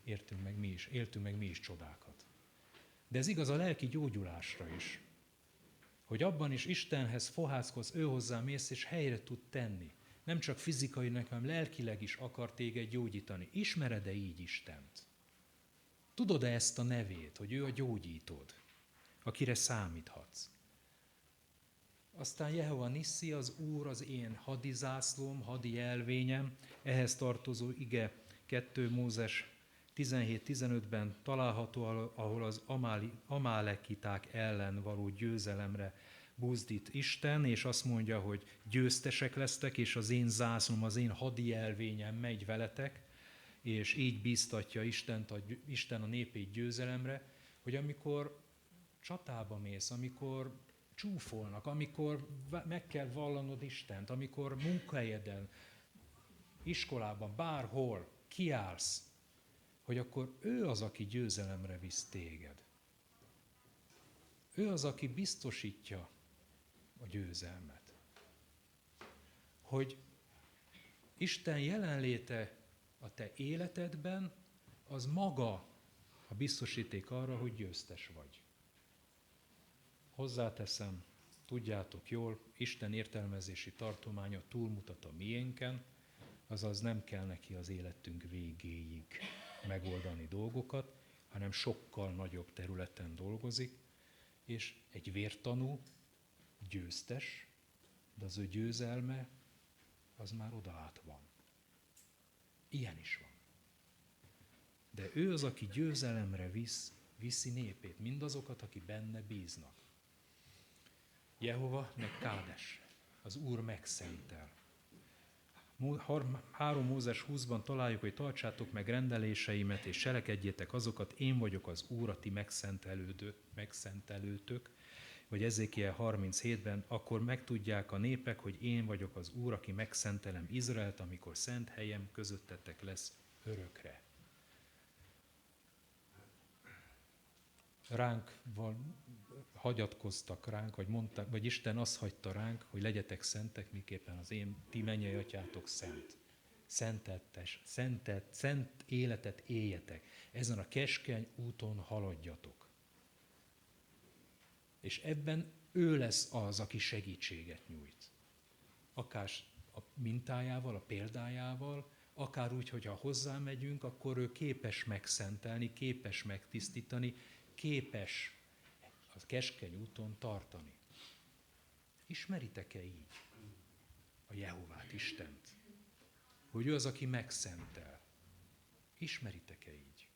Éltünk meg mi is csodákat. De ez igaz a lelki gyógyulásra is. Hogy abban is Istenhez fohászkodsz, ő hozzá mész, és helyre tud tenni. Nem csak fizikailag, hanem lelkileg is akar téged gyógyítani. Ismered-e így Istent? Tudod-e ezt a nevét, hogy ő a gyógyítód, akire számíthatsz? Aztán Jehova Nissi, az Úr az én hadizászlóm, hadi jelvényem, ehhez tartozó ige 2 Mózes 17-15-ben található, ahol az amálekiták ellen való győzelemre buzdít Isten, és azt mondja, hogy győztesek lesztek, és az én zászlóm, az én hadi jelvényem megy veletek, és így bíztatja Isten a népét győzelemre, hogy amikor csatába mész, amikor csúfolnak, amikor meg kell vallanod Istent, amikor munkahelyeden, iskolában, bárhol kiállsz, hogy akkor ő az, aki győzelemre visz téged. Ő az, aki biztosítja a győzelmet. Hogy Isten jelenléte a te életedben, az maga a biztosíték arra, hogy győztes vagy. Hozzáteszem, tudjátok jól, Isten értelmezési tartománya túlmutat a miénken, azaz nem kell neki az életünk végéig megoldani dolgokat, hanem sokkal nagyobb területen dolgozik, és egy vértanú győztes, de az ő győzelme az már oda át van. Ilyen is van. De ő az, aki győzelemre viszi népét, mindazokat, aki benne bíznak. Jehova meg Kádes, az Úr megszentel. 3 Mózes 20-ban találjuk, hogy tartsátok meg rendeléseimet, és cselekedjétek azokat, én vagyok az Úr, a ti megszentelőtök, vagy Ezékiel 37-ben, akkor megtudják a népek, hogy én vagyok az Úr, aki megszentelem Izraelt, amikor szent helyem közöttetek lesz örökre. Ránk hagyatkoztak ránk, vagy mondták, vagy Isten azt hagyta ránk, hogy legyetek szentek, miképpen az ti mennyei atyátok szent. Szent életet éljetek. Ezen a keskeny úton haladjatok. És ebben ő lesz az, aki segítséget nyújt. Akár a mintájával, a példájával, akár úgy, hogyha hozzá megyünk, akkor ő képes megszentelni, képes megtisztítani, képes a keskeny úton tartani. Ismeritek-e így a Jehovát, Istent? Hogy ő az, aki megszentel. Ismeritek-e így?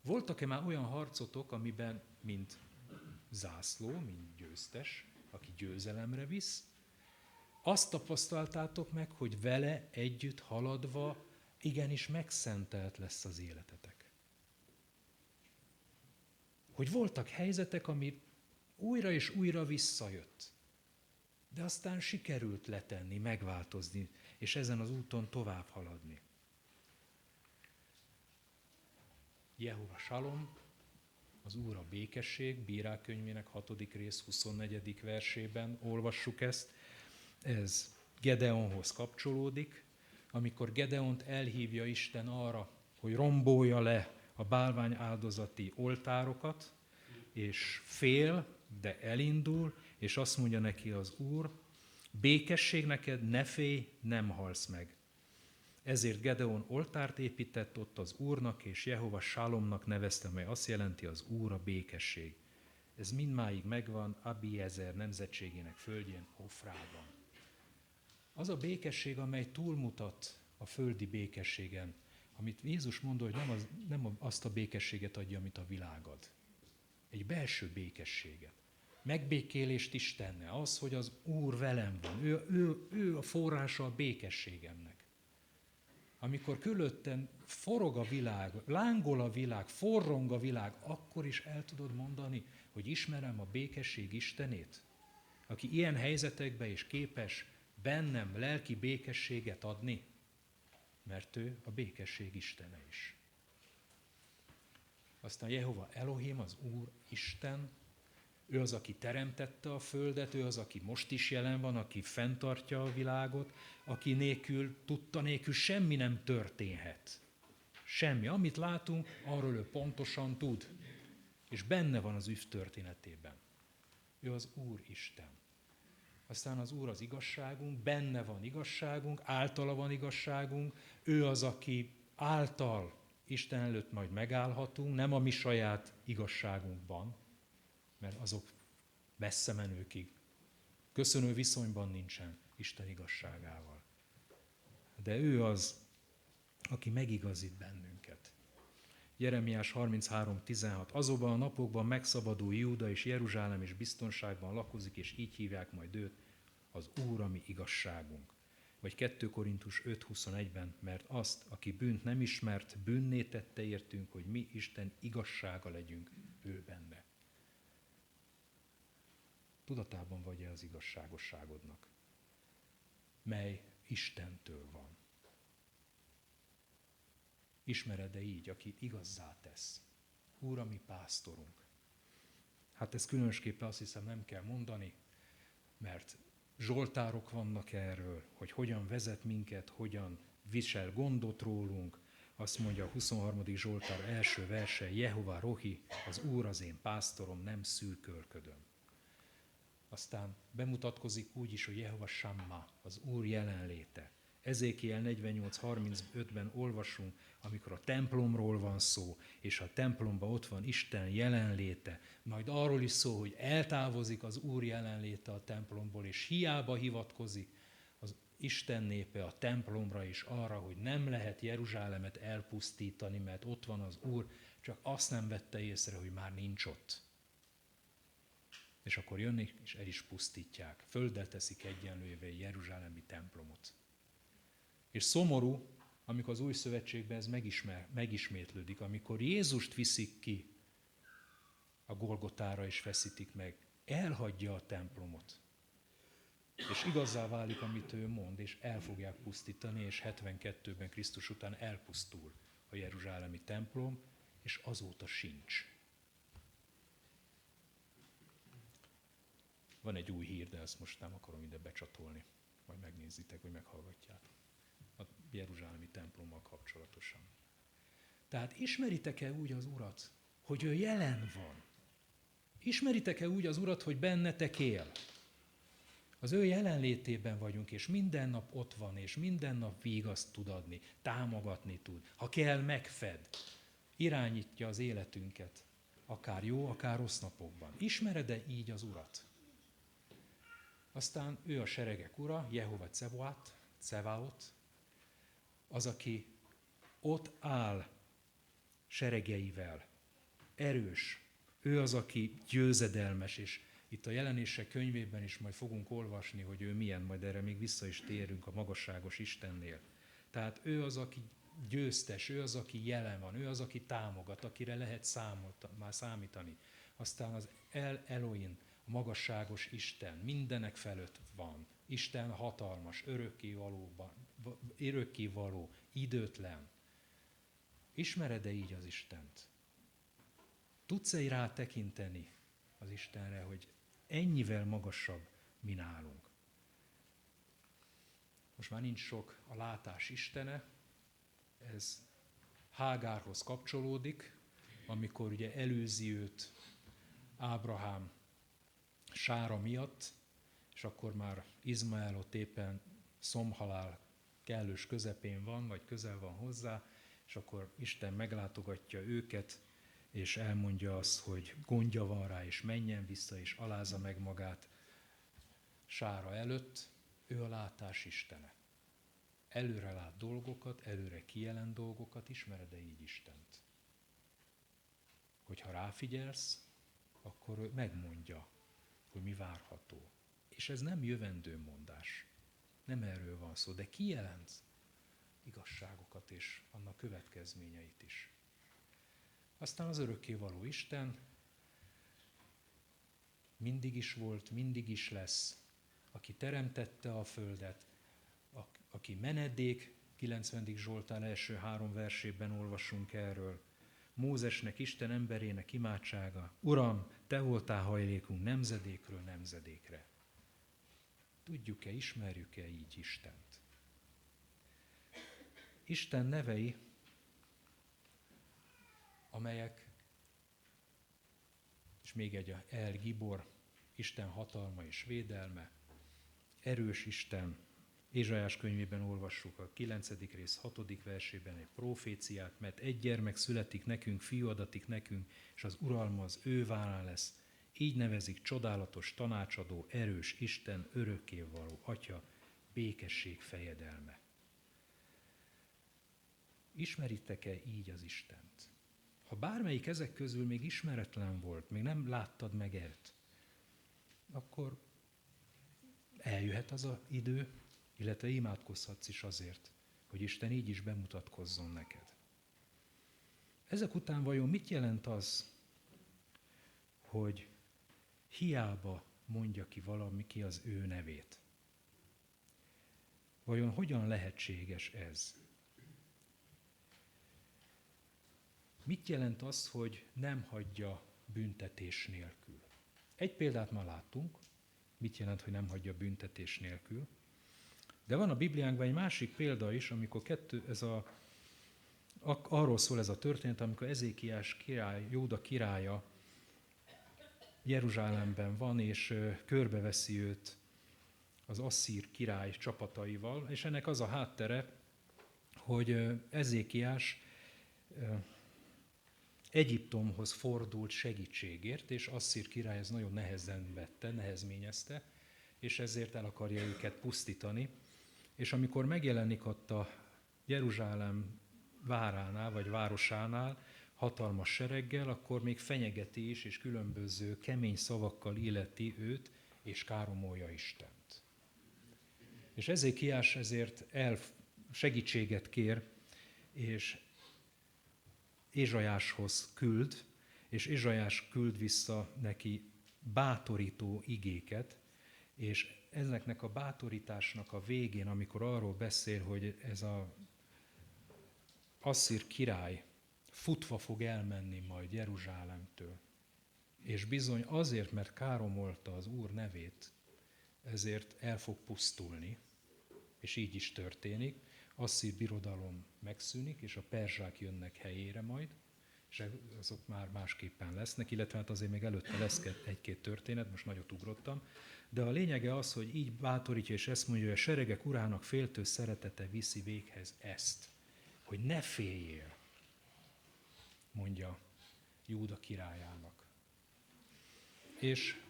Voltak-e már olyan harcotok, amiben, mint zászló, mint győztes, aki győzelemre visz, azt tapasztaltátok meg, hogy vele együtt haladva igenis megszentelt lesz az életetek. Hogy voltak helyzetek, ami újra és újra visszajött, de aztán sikerült letenni, megváltozni, és ezen az úton tovább haladni. Jehova Salom, az Úr a békesség, Bírák könyvének 6. rész 24. versében olvassuk ezt. Ez Gedeonhoz kapcsolódik, amikor Gedeont elhívja Isten arra, hogy rombolja le a bálvány áldozati oltárokat, és fél, de elindul, és azt mondja neki az Úr, békesség neked, ne félj, nem halsz meg. Ezért Gedeon oltárt épített ott az Úrnak, és Jehova Sálomnak nevezte, mely azt jelenti az Úr a békesség. Ez mindmáig megvan Abiezer nemzetségének földjén, Ofrában. Az a békesség, amely túlmutat a földi békességen, amit Jézus mondta, hogy nem azt a békességet adja, amit a világ ad. Egy belső békességet. Megbékélést Istennel, az, hogy az Úr velem van. Ő a forrása a békességemnek. Amikor körülöttem forog a világ, lángol a világ, forrong a világ, akkor is el tudod mondani, hogy ismerem a békesség Istenét, aki ilyen helyzetekben is képes bennem lelki békességet adni, mert ő a békesség Istene is. Aztán Jehova Elohim, az Úr Isten, ő az, aki teremtette a földet, ő az, aki most is jelen van, aki fenntartja a világot, aki nélkül, tudta nélkül semmi nem történhet. Semmi. Amit látunk, arról ő pontosan tud. És benne van az üv történetében. Ő az Úr Isten. Aztán az Úr az igazságunk, benne van igazságunk, általa van igazságunk, ő az, aki által Isten előtt majd megállhatunk, nem a mi saját igazságunkban, mert azok messze menőkig köszönő viszonyban nincsen Isten igazságával. De ő az, aki megigazít bennünket. Jeremiás 33:16. Azokban a napokban megszabadul Júda és Jeruzsálem és biztonságban lakozik, és így hívják majd őt, az Úr, a mi igazságunk. Vagy 2 Korintus 5:21-ben, mert azt, aki bűnt nem ismert, bűnné tette értünk, hogy mi Isten igazsága legyünk ő benne. Tudatában vagy-e az igazságosságodnak, mely Istentől van? Ismered-e így, aki igazzá tesz? Úr, a mi pásztorunk. Hát ezt különösképpen azt hiszem nem kell mondani, mert zsoltárok vannak erről, hogy hogyan vezet minket, hogyan visel gondot rólunk. Azt mondja a 23. Zsoltár első verse, Jehova Rohi, az Úr az én pásztorom, nem szűkölködöm. Aztán bemutatkozik úgy is, hogy Jehova Samma, az Úr jelenléte. Ezékiel 48:35-ben olvasunk, amikor a templomról van szó, és a templomban ott van Isten jelenléte, majd arról is szó, hogy eltávozik az Úr jelenléte a templomból, és hiába hivatkozik az Isten népe a templomra is arra, hogy nem lehet Jeruzsálemet elpusztítani, mert ott van az Úr, csak azt nem vette észre, hogy már nincs ott. És akkor jönnek, és el is pusztítják. Földdel teszik egyenlővé jeruzsálemi templomot. És szomorú, amikor az új szövetségben ez megismétlődik, amikor Jézust viszik ki a Golgotára és feszítik meg, elhagyja a templomot. És igazzá válik, amit ő mond, és el fogják pusztítani, és 72-ben Krisztus után elpusztul a jeruzsálemi templom, és azóta sincs. Van egy új hír, de ezt most nem akarom ide becsatolni. Majd megnézitek, hogy meghallgatjátok. A jeruzsálemi templommal kapcsolatosan. Tehát ismeritek-e úgy az Urat, hogy ő jelen van? Ismeritek-e úgy az Urat, hogy bennetek él? Az ő jelenlétében vagyunk, és minden nap ott van, és minden nap vigaszt tud adni, támogatni tud. Ha kell, megfed, irányítja az életünket. akár jó, akár rossz napokban. Ismered-e így az Urat? Aztán ő a seregek ura, Jehova Cevaot, az, aki ott áll seregeivel, erős, ő az, aki győzedelmes, és itt a Jelenések könyvében is majd fogunk olvasni, hogy ő milyen, majd erre még vissza is térünk a magasságos Istennél. Tehát ő az, aki győztes, ő az, aki jelen van, ő az, aki támogat, akire lehet már számítani. Aztán az El Elohim, a magasságos Isten, mindenek felett van. Isten hatalmas, örökkévaló, időtlen. Ismered-e így az Istent? Tudsz-e rá tekinteni az Istenre, hogy ennyivel magasabb, mi nálunk? Most már nincs sok a látás istene, ez Hágárhoz kapcsolódik, amikor ugye előzi őt Ábrahám sára miatt, és akkor már Izmael ott éppen szomhalál kellős közepén van, vagy közel van hozzá, és akkor Isten meglátogatja őket, és elmondja azt, hogy gondja van rá, és menjen vissza, és alázza meg magát sára előtt. Ő a látás istene. Előre lát dolgokat, előre kijelent dolgokat, ismered-e így Istent? Hogyha ráfigyelsz, akkor ő megmondja, hogy mi várható. És ez nem jövendőmondás. Nem erről van szó, de kijelent igazságokat és annak következményeit is. Aztán az örökkévaló Isten mindig is volt, mindig is lesz, aki teremtette a földet, aki menedék, 90. Zsoltár első 3 versében olvasunk erről. Mózesnek, Isten emberének imádsága. Uram, te voltál hajlékunk nemzedékről nemzedékre. Tudjuk-e, ismerjük-e így Istent? Isten nevei, amelyek, és még egy El Gibor, Isten hatalma és védelme, erős Isten, Ézsaiás könyvében olvassuk a 9. rész 6. versében egy proféciát, mert egy gyermek születik nekünk, fiú adatik nekünk, és az uralma az ő vállán lesz. Így nevezik csodálatos tanácsadó, erős Isten, örökkévaló Atya, békesség fejedelme. Ismeritek-e így az Istent? Ha bármelyik ezek közül még ismeretlen volt, még nem láttad meg őt, akkor eljöhet az az idő, illetve imádkozhatsz is azért, hogy Isten így is bemutatkozzon neked. Ezek után vajon mit jelent az, hogy hiába mondja ki valaki az ő nevét? Vajon hogyan lehetséges ez? Mit jelent az, hogy nem hagyja büntetés nélkül? Egy példát már láttunk, mit jelent, hogy nem hagyja büntetés nélkül. De van a Bibliánkban egy másik példa is, amikor arról szól ez a történet, amikor Ezékiás király, Jóda királya Jeruzsálemben van, és körbeveszi őt az asszír király csapataival, és ennek az a háttere, hogy Ezékiás Egyiptomhoz fordult segítségért, és asszír király ez nagyon nehezen vette, nehezményezte, és ezért el akarja őket pusztítani. És amikor megjelenik ott a Jeruzsálem váránál, vagy városánál, hatalmas sereggel, akkor még fenyegeti is, és különböző kemény szavakkal illeti őt, és káromolja Istent. És Ezékiás ezért segítséget kér, és Ézsaiáshoz küld, és Ézsaiás küld vissza neki bátorító igéket, és ezeknek a bátorításnak a végén, amikor arról beszél, hogy ez az asszír király futva fog elmenni majd Jeruzsálemtől, és bizony azért, mert káromolta az Úr nevét, ezért el fog pusztulni, és így is történik. Asszír birodalom megszűnik, és a perzsák jönnek helyére majd, és azok már másképpen lesznek, illetve hát azért még előtte lesz egy-két történet, most nagyot ugrottam, de a lényege az, hogy így bátorítja, és ezt mondja, hogy a seregek urának féltő szeretete viszi véghez ezt, hogy ne féljél, mondja Júda királyának. És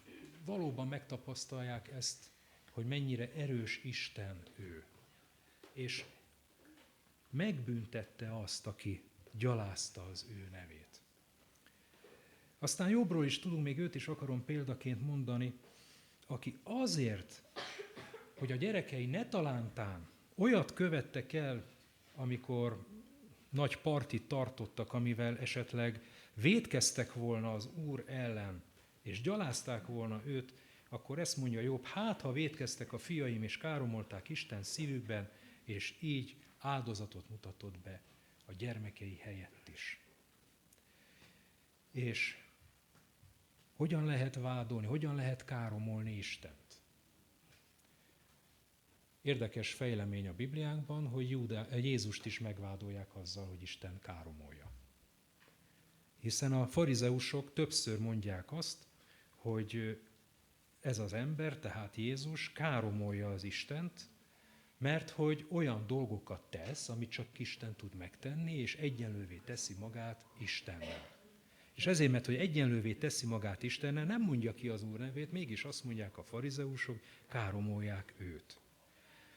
valóban megtapasztalják ezt, hogy mennyire erős Isten ő. És megbüntette azt, aki gyalázta az ő nevét. Aztán jobbról is tudunk, még őt is akarom példaként mondani, aki azért, hogy a gyerekei ne talántán olyat követtek el, amikor nagy partit tartottak, amivel esetleg vétkeztek volna az Úr ellen, és gyalázták volna őt, akkor ezt mondja Jobb, hát ha vétkeztek a fiaim, és káromolták Isten szívükben, és így áldozatot mutatott be a gyermekei helyett is. És hogyan lehet vádolni, hogyan lehet káromolni Istent? Érdekes fejlemény a Bibliánkban, hogy Jézust is megvádolják azzal, hogy Isten káromolja. Hiszen a farizeusok többször mondják azt, hogy ez az ember, tehát Jézus káromolja az Istent, mert hogy olyan dolgokat tesz, amit csak Isten tud megtenni, és egyenlővé teszi magát Istennel. És ezért, mert hogy egyenlővé teszi magát Istennel, nem mondja ki az Úr nevét, mégis azt mondják a farizeusok, káromolják őt.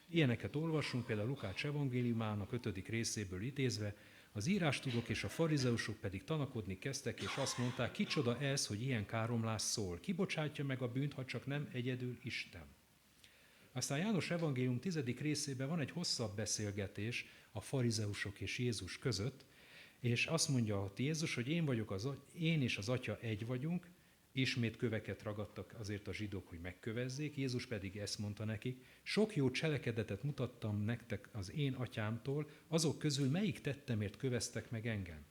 Ilyeneket olvasunk, például Lukács evangéliumának 5. részéből idézve, az írástudók és a farizeusok pedig tanakodni kezdtek, és azt mondták, kicsoda ez, hogy ilyen káromlás szól, kibocsátja meg a bűnt, ha csak nem egyedül Isten. Aztán János evangélium 10. részében van egy hosszabb beszélgetés a farizeusok és Jézus között, és azt mondja ott Jézus, hogy én és az Atya egy vagyunk, ismét köveket ragadtak azért a zsidók, hogy megkövezzék, Jézus pedig ezt mondta nekik, sok jó cselekedetet mutattam nektek az én atyámtól, azok közül melyik tettemért köveztek meg engem?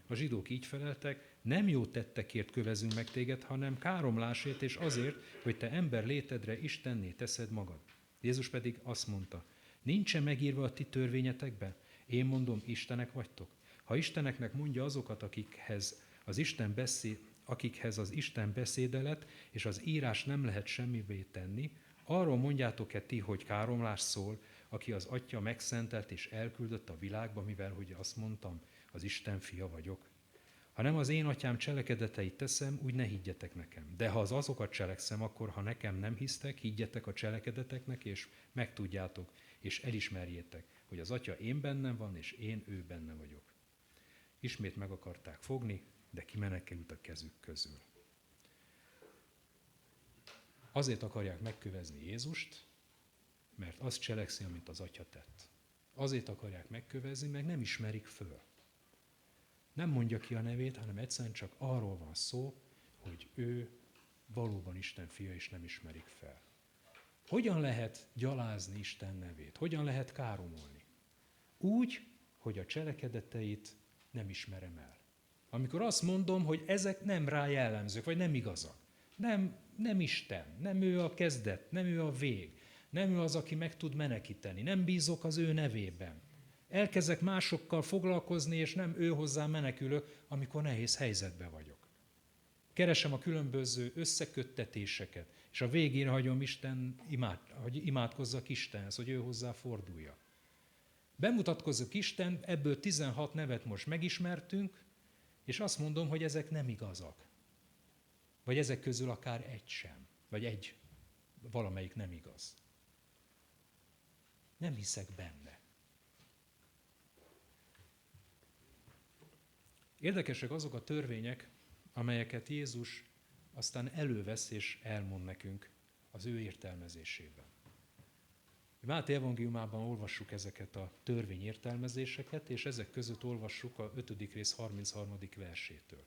A zsidók így feleltek, nem jó tettekért kövezünk meg téged, hanem káromlásért és azért, hogy te ember létedre Istenné teszed magad. Jézus pedig azt mondta, nincs-e megírva a ti törvényetekben? Én mondom, Istenek vagytok. Ha Isteneknek mondja azokat, akikhez az Isten beszédelet és az írás nem lehet semmivé tenni, arról mondjátok-e ti, hogy káromlás szól, aki az Atya megszentelt és elküldött a világba, mivel, hogy azt mondtam, az Isten fia vagyok. Ha nem az én atyám cselekedeteit teszem, úgy ne higgyetek nekem. De ha azokat cselekszem, akkor ha nekem nem hisztek, higgyetek a cselekedeteknek, és megtudjátok, és elismerjétek, hogy az Atya én bennem van, és én ő benne vagyok. Ismét meg akarták fogni, de kimenekült a kezük közül. Azért akarják megkövezni Jézust, mert azt cselekszi, amit az Atya tett. Azért akarják megkövezni, meg nem ismerik föl. Nem mondja ki a nevét, hanem egyszerűen csak arról van szó, hogy ő valóban Isten fia, és nem ismerik fel. Hogyan lehet gyalázni Isten nevét? Hogyan lehet káromolni? Úgy, hogy a cselekedeteit nem ismerem el. Amikor azt mondom, hogy ezek nem rá jellemzők, vagy nem igazak. Nem Isten, nem ő a kezdet, nem ő a vég, nem ő az, aki meg tud menekíteni, nem bízok az ő nevében. Elkezdek másokkal foglalkozni, és nem ő hozzá menekülök, amikor nehéz helyzetben vagyok. Keresem a különböző összeköttetéseket, és a végén hagyom hogy imádkozzak Istenhez, hogy ő hozzá forduljak. Bemutatkozok Isten, ebből 16 nevet most megismertünk, és azt mondom, hogy ezek nem igazak. Vagy ezek közül akár egy sem. Vagy valamelyik nem igaz. Nem hiszek benne. Érdekesek azok a törvények, amelyeket Jézus aztán elővesz és elmond nekünk az ő értelmezésében. Máté evangéliumában olvassuk ezeket a törvény értelmezéseket, és ezek között olvassuk a 5. rész 33. versétől.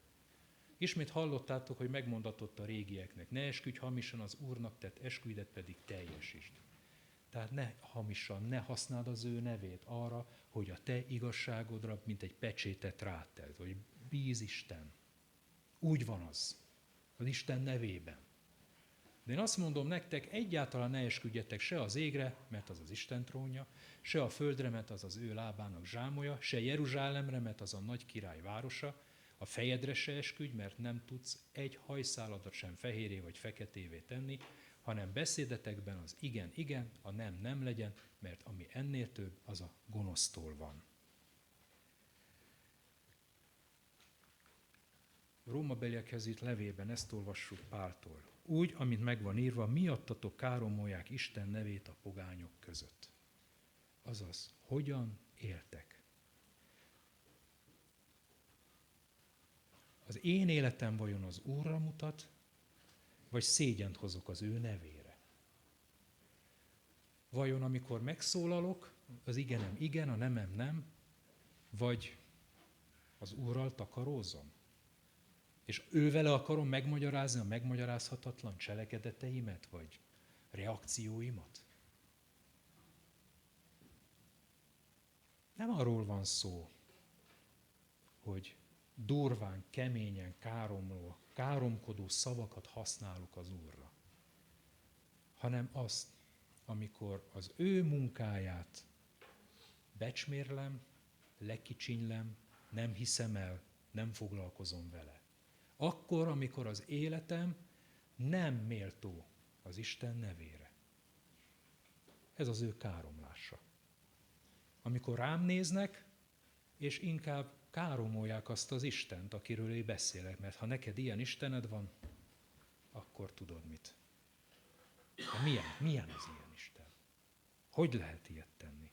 Ismét hallottátok, hogy megmondatott a régieknek, ne esküdj hamisan, az Úrnak tett esküidet pedig teljesítsd. Tehát ne hamisan, ne használd az ő nevét arra, hogy a te igazságodra, mint egy pecsétet ráteld, hogy bíz Isten. Úgy van az Isten nevében. De én azt mondom nektek, egyáltalán ne esküdjetek se az égre, mert az az Isten trónja, se a földre, mert az az ő lábának zsámolya, se Jeruzsálemre, mert az a nagy király városa, a fejedre se esküdj, mert nem tudsz egy hajszáladat sem fehéré vagy feketévé tenni, hanem beszédetekben az igen, igen, a nem, nem legyen, mert ami ennél több, az a gonosztól van. Rómabeliekhez írt levélben ezt olvassuk Páltól. Úgy, amint megvan írva, miattatok káromolják Isten nevét a pogányok között. Azaz, hogyan éltek? Az én életem vajon az Úrra mutat, vagy szégyent hozok az ő nevére? Vajon amikor megszólalok, az igenem igen, a nemem nem, vagy az Úrral takarózom? És ővele akarom megmagyarázni a megmagyarázhatatlan cselekedeteimet, vagy reakcióimat? Nem arról van szó, hogy durván, keményen, káromkodó szavakat használok az Úrra, hanem azt, amikor az ő munkáját becsmérlem, lekicsinylem, nem hiszem el, nem foglalkozom vele. Akkor, amikor az életem nem méltó az Isten nevére. Ez az ő káromlása. Amikor rám néznek, és inkább káromolják azt az Istent, akiről én beszélek, mert ha neked ilyen Istened van, akkor tudod mit. De milyen az ilyen Isten? Hogy lehet ilyet tenni?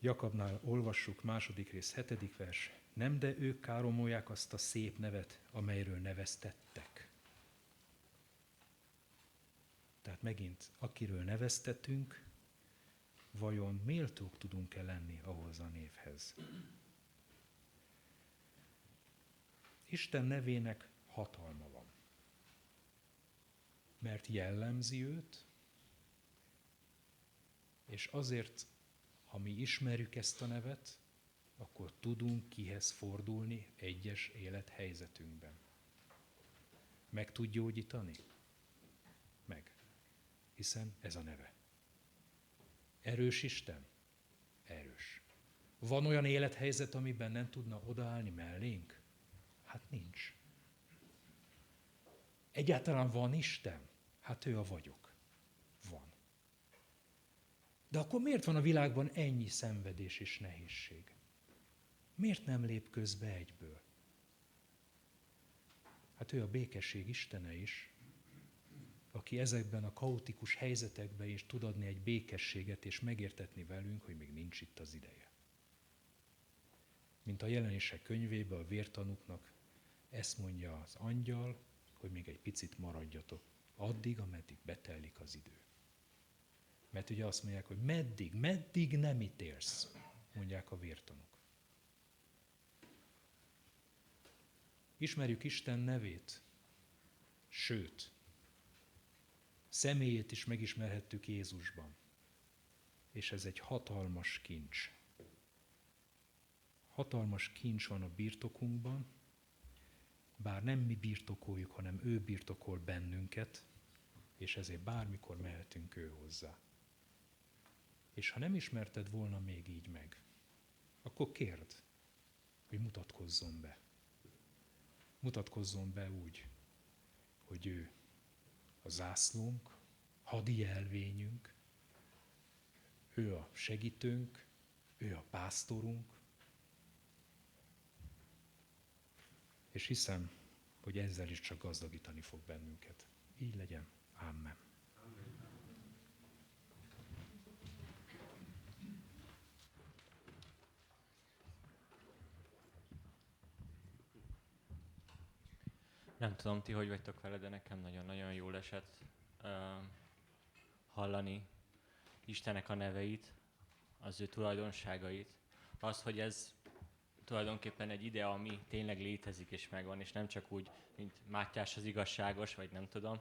Jakabnál olvassuk, 2. rész, 7. vers. Nem, de ők káromolják azt a szép nevet, amelyről neveztettek. Tehát megint, akiről neveztetünk, vajon méltók tudunk-e lenni ahhoz a névhez? Isten nevének hatalma van. Mert jellemzi őt, és azért, ha mi ismerjük ezt a nevet, akkor tudunk kihez fordulni egyes élethelyzetünkben. Meg tud gyógyítani? Meg. Hiszen ez a neve. Erős Isten? Erős. Van olyan élethelyzet, amiben nem tudna odaállni mellénk? Hát nincs. Egyáltalán van Isten? Hát ő a vagyok. Van. De akkor miért van a világban ennyi szenvedés és nehézség? Miért nem lép közbe egyből? Hát ő a békesség Istene is, aki ezekben a kaotikus helyzetekben is tud adni egy békességet és megértetni velünk, hogy még nincs itt az ideje. Mint a Jelenések könyvében a vértanúknak ezt mondja az angyal, hogy még egy picit maradjatok, addig, ameddig betelik az idő. Mert ugye azt mondják, hogy meddig nem ítélsz, mondják a vértanúk. Ismerjük Isten nevét, sőt, személyét is megismerhettük Jézusban. És ez egy hatalmas kincs. Hatalmas kincs van a birtokunkban, bár nem mi birtokoljuk, hanem ő birtokol bennünket, és ezért bármikor mehetünk ő hozzá. És ha nem ismerted volna még így meg, akkor kérd, hogy mutatkozzon be. Mutatkozzon be úgy, hogy ő a zászlónk, hadi jelvényünk, ő a segítőnk, ő a pásztorunk, és hiszem, hogy ezzel is csak gazdagítani fog bennünket. Így legyen. Amen. Nem tudom, ti hogy vagytok vele, de nekem nagyon-nagyon jól esett hallani Istennek a neveit, az ő tulajdonságait. Az, hogy ez tulajdonképpen egy ide, ami tényleg létezik és megvan, és nem csak úgy, mint Mátyás az igazságos, vagy nem tudom,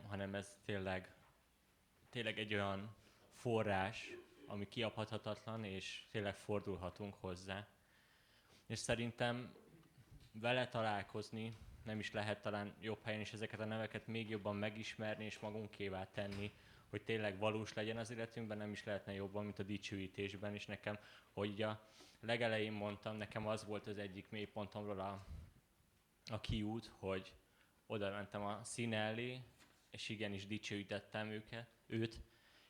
hanem ez tényleg egy olyan forrás, ami kiabhatatlan, és tényleg fordulhatunk hozzá. És szerintem vele találkozni nem is lehet talán jobb helyen is ezeket a neveket még jobban megismerni és magunkévá tenni, hogy tényleg valós legyen az életünkben, nem is lehetne jobban, mint a dicsőítésben is nekem, hogy a legelején mondtam, nekem az volt az egyik mélypontomról a kiút, hogy oda mentem a színe elé, és igenis dicsőítettem őt,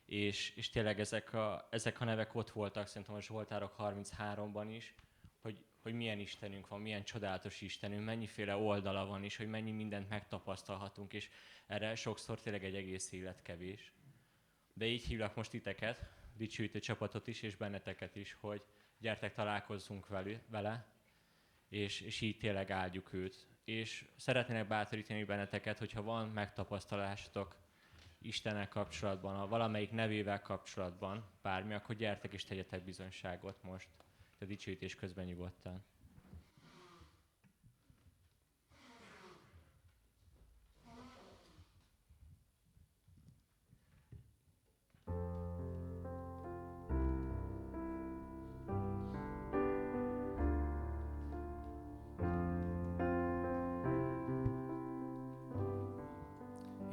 és tényleg ezek a nevek ott voltak szerintem a Zsoltárok 33-ban is, hogy milyen Istenünk van, milyen csodálatos Istenünk, mennyiféle oldala van is, hogy mennyi mindent megtapasztalhatunk, és erre sokszor tényleg egy egész élet kevés. De így hívlak most titeket, dicsőítő csapatot is, és benneteket is, hogy gyertek, találkozzunk vele, és így tényleg áldjuk őt. És szeretnének bátorítani benneteket, hogyha van megtapasztalásotok Istennel kapcsolatban, a valamelyik nevével kapcsolatban, bármi, akkor gyertek és tegyetek bizonyságot most, a dicsőítés közben nyugodtan.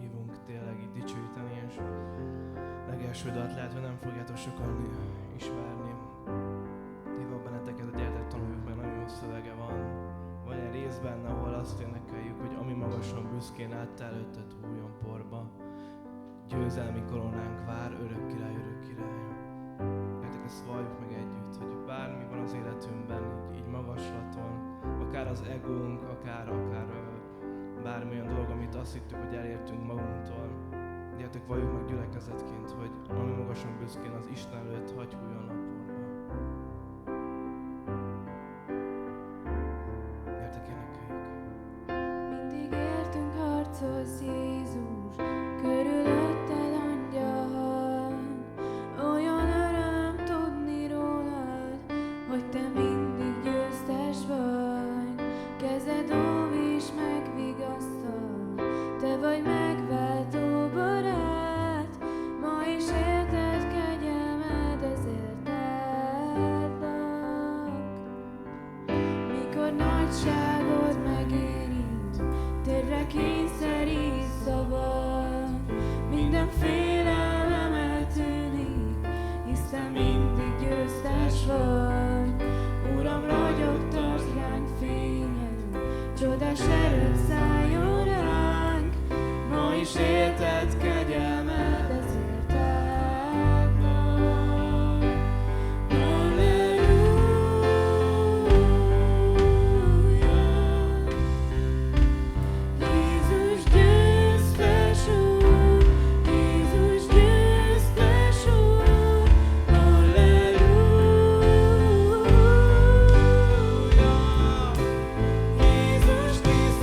Hívunk tényleg így dicsőíteni, és legelső dalt lehet, hogy nem fogjátok sokan ismerni. Hívok benneteket, hogy gyertek, tanuljuk meg, nagyon jó szövege van. Van egy rész benne, ahol azt énekeljük, hogy ami magasan büszkén állt előtted hújon porba. Győzelmi koronánk vár, örök király, örök király. Gyertek, ezt valljuk meg együtt, hogy bármi van az életünkben, így magaslaton, akár az egónk, akár bármilyen dolog, amit azt hittük, hogy elértünk magunktól. Gyertek, valljuk meg gyülekezetként, hogy ami magasan büszkén az Isten előtt hagy hújon a porba. Gyertek, énekeljük. Mindig értünk harcolsz, Jézus, körülötted angyal. Olyan öröm tudni rólad, hogy te mindig győztes vagy. Kezed óvis megvigasztal, te vagy megváltó barát. Ma is érted kegyelmed, ezért áldlak. Mikor nagyságod megérint, térre kényszerít szabad. Minden félelem eltűnik, hisz te mindig győztes vagy. Uram, ragyogtasd ránk fényed, csodás erőd szálljon ránk. Ma is érted kegyelmed, ezért áldlak. Halleluja. Jézus győztes Úr, Jézus győztes Úr, halleluja. Jézus tisztelt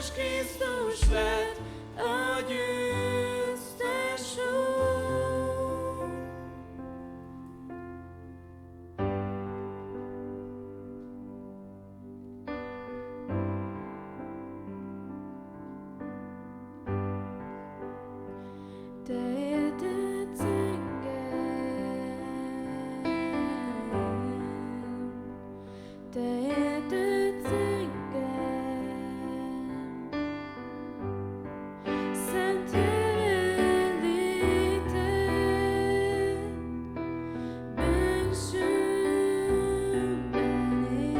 Jézus Krisztus lett a győztes Úr. Te értetsz engem, te értetsz engem, szent jelenléted, bensőmben él.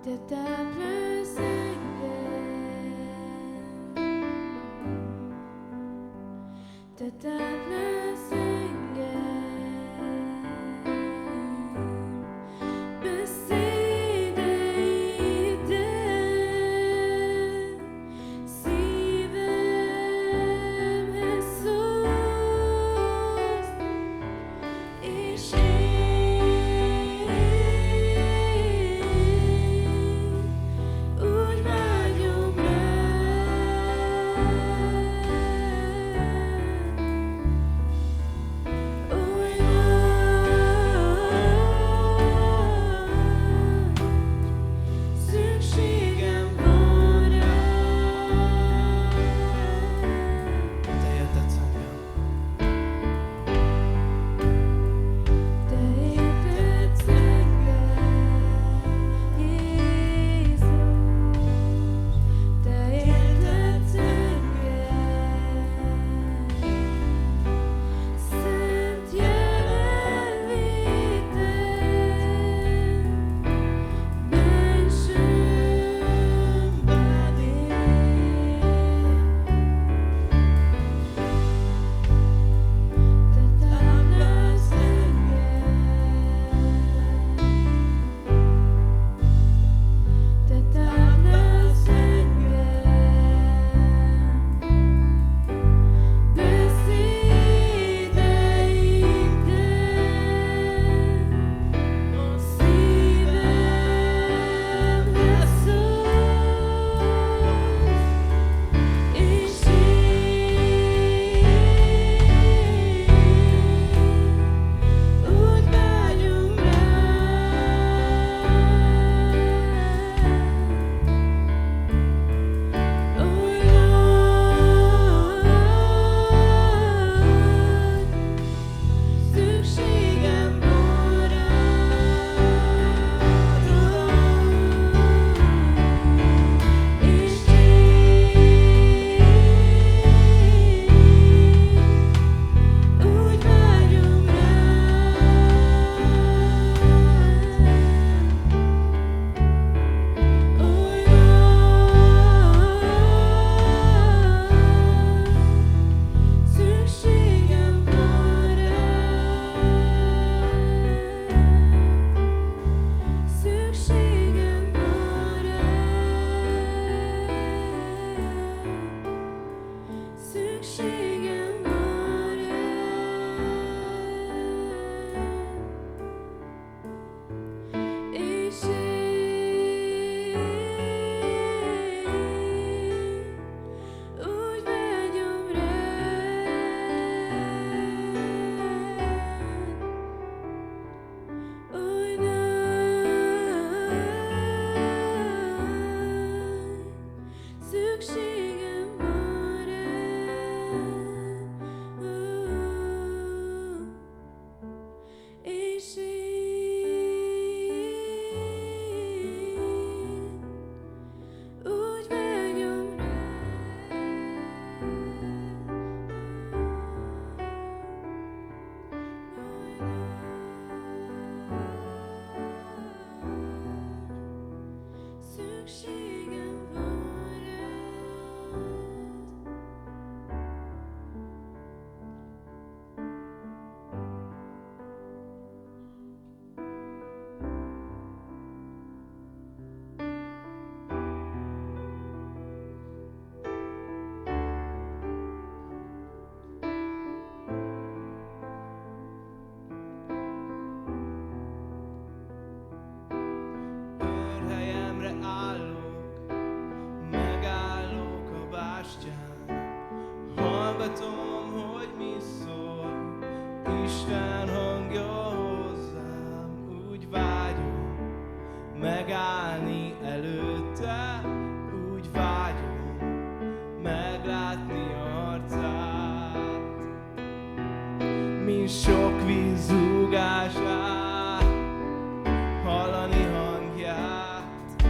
Te táplálsz te táplálsz engem, beszédeiddel szívemhez szólsz, és én úgy vágyom rád. megállni előtte, úgy vágyom meglátni arcát, mint sok víz zúgását, hallani hangját,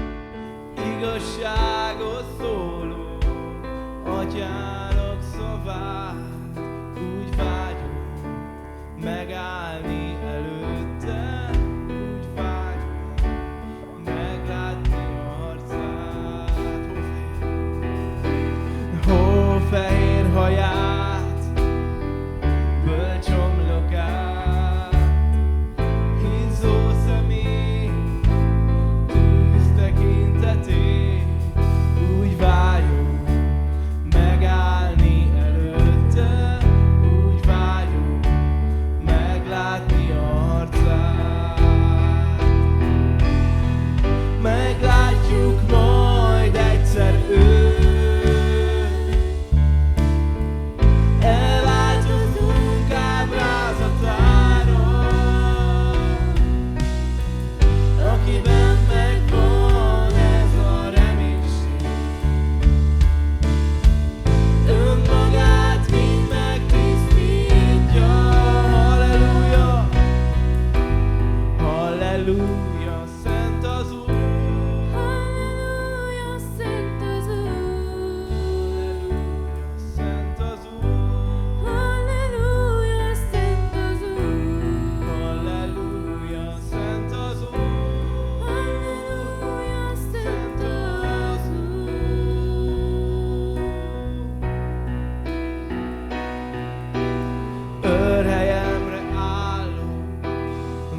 igazságot szóló atyának szavát, úgy vágyom megállni előtte, úgy vágyom meglátni arcát. Hófehér haját, bölcs homlokát, izzó szemét, tűz tekintetét, úgy vágyom megállni előtte, úgy vágyom meglátni arcát. Meglátjuk majd egyszer őt, elváltozunk ábrázatáról, akiben megvan ez a reménység, önmagát mind megtisztítja. Halleluja, halleluja, szent az Úr. Halleluja, szent az Úr. Halleluja, szent az Úr. Halleluja, szent az Úr. Halleluja, szent az Úr. Halleluja, szent az Úr. Őrhelyemre állok,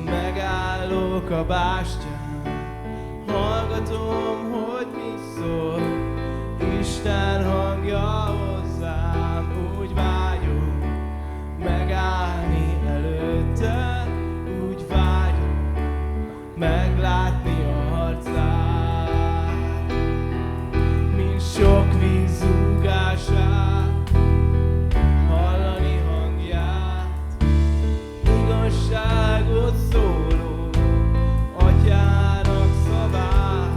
megállok a bástyán, hallgatom, hogy mit szól Isten hangja hozzám, úgy vágyom megállni előtte, úgy vágyom meglátni arcát, mint sok víz zúgását, hallani hangját, igazságot szóló atyának szavát,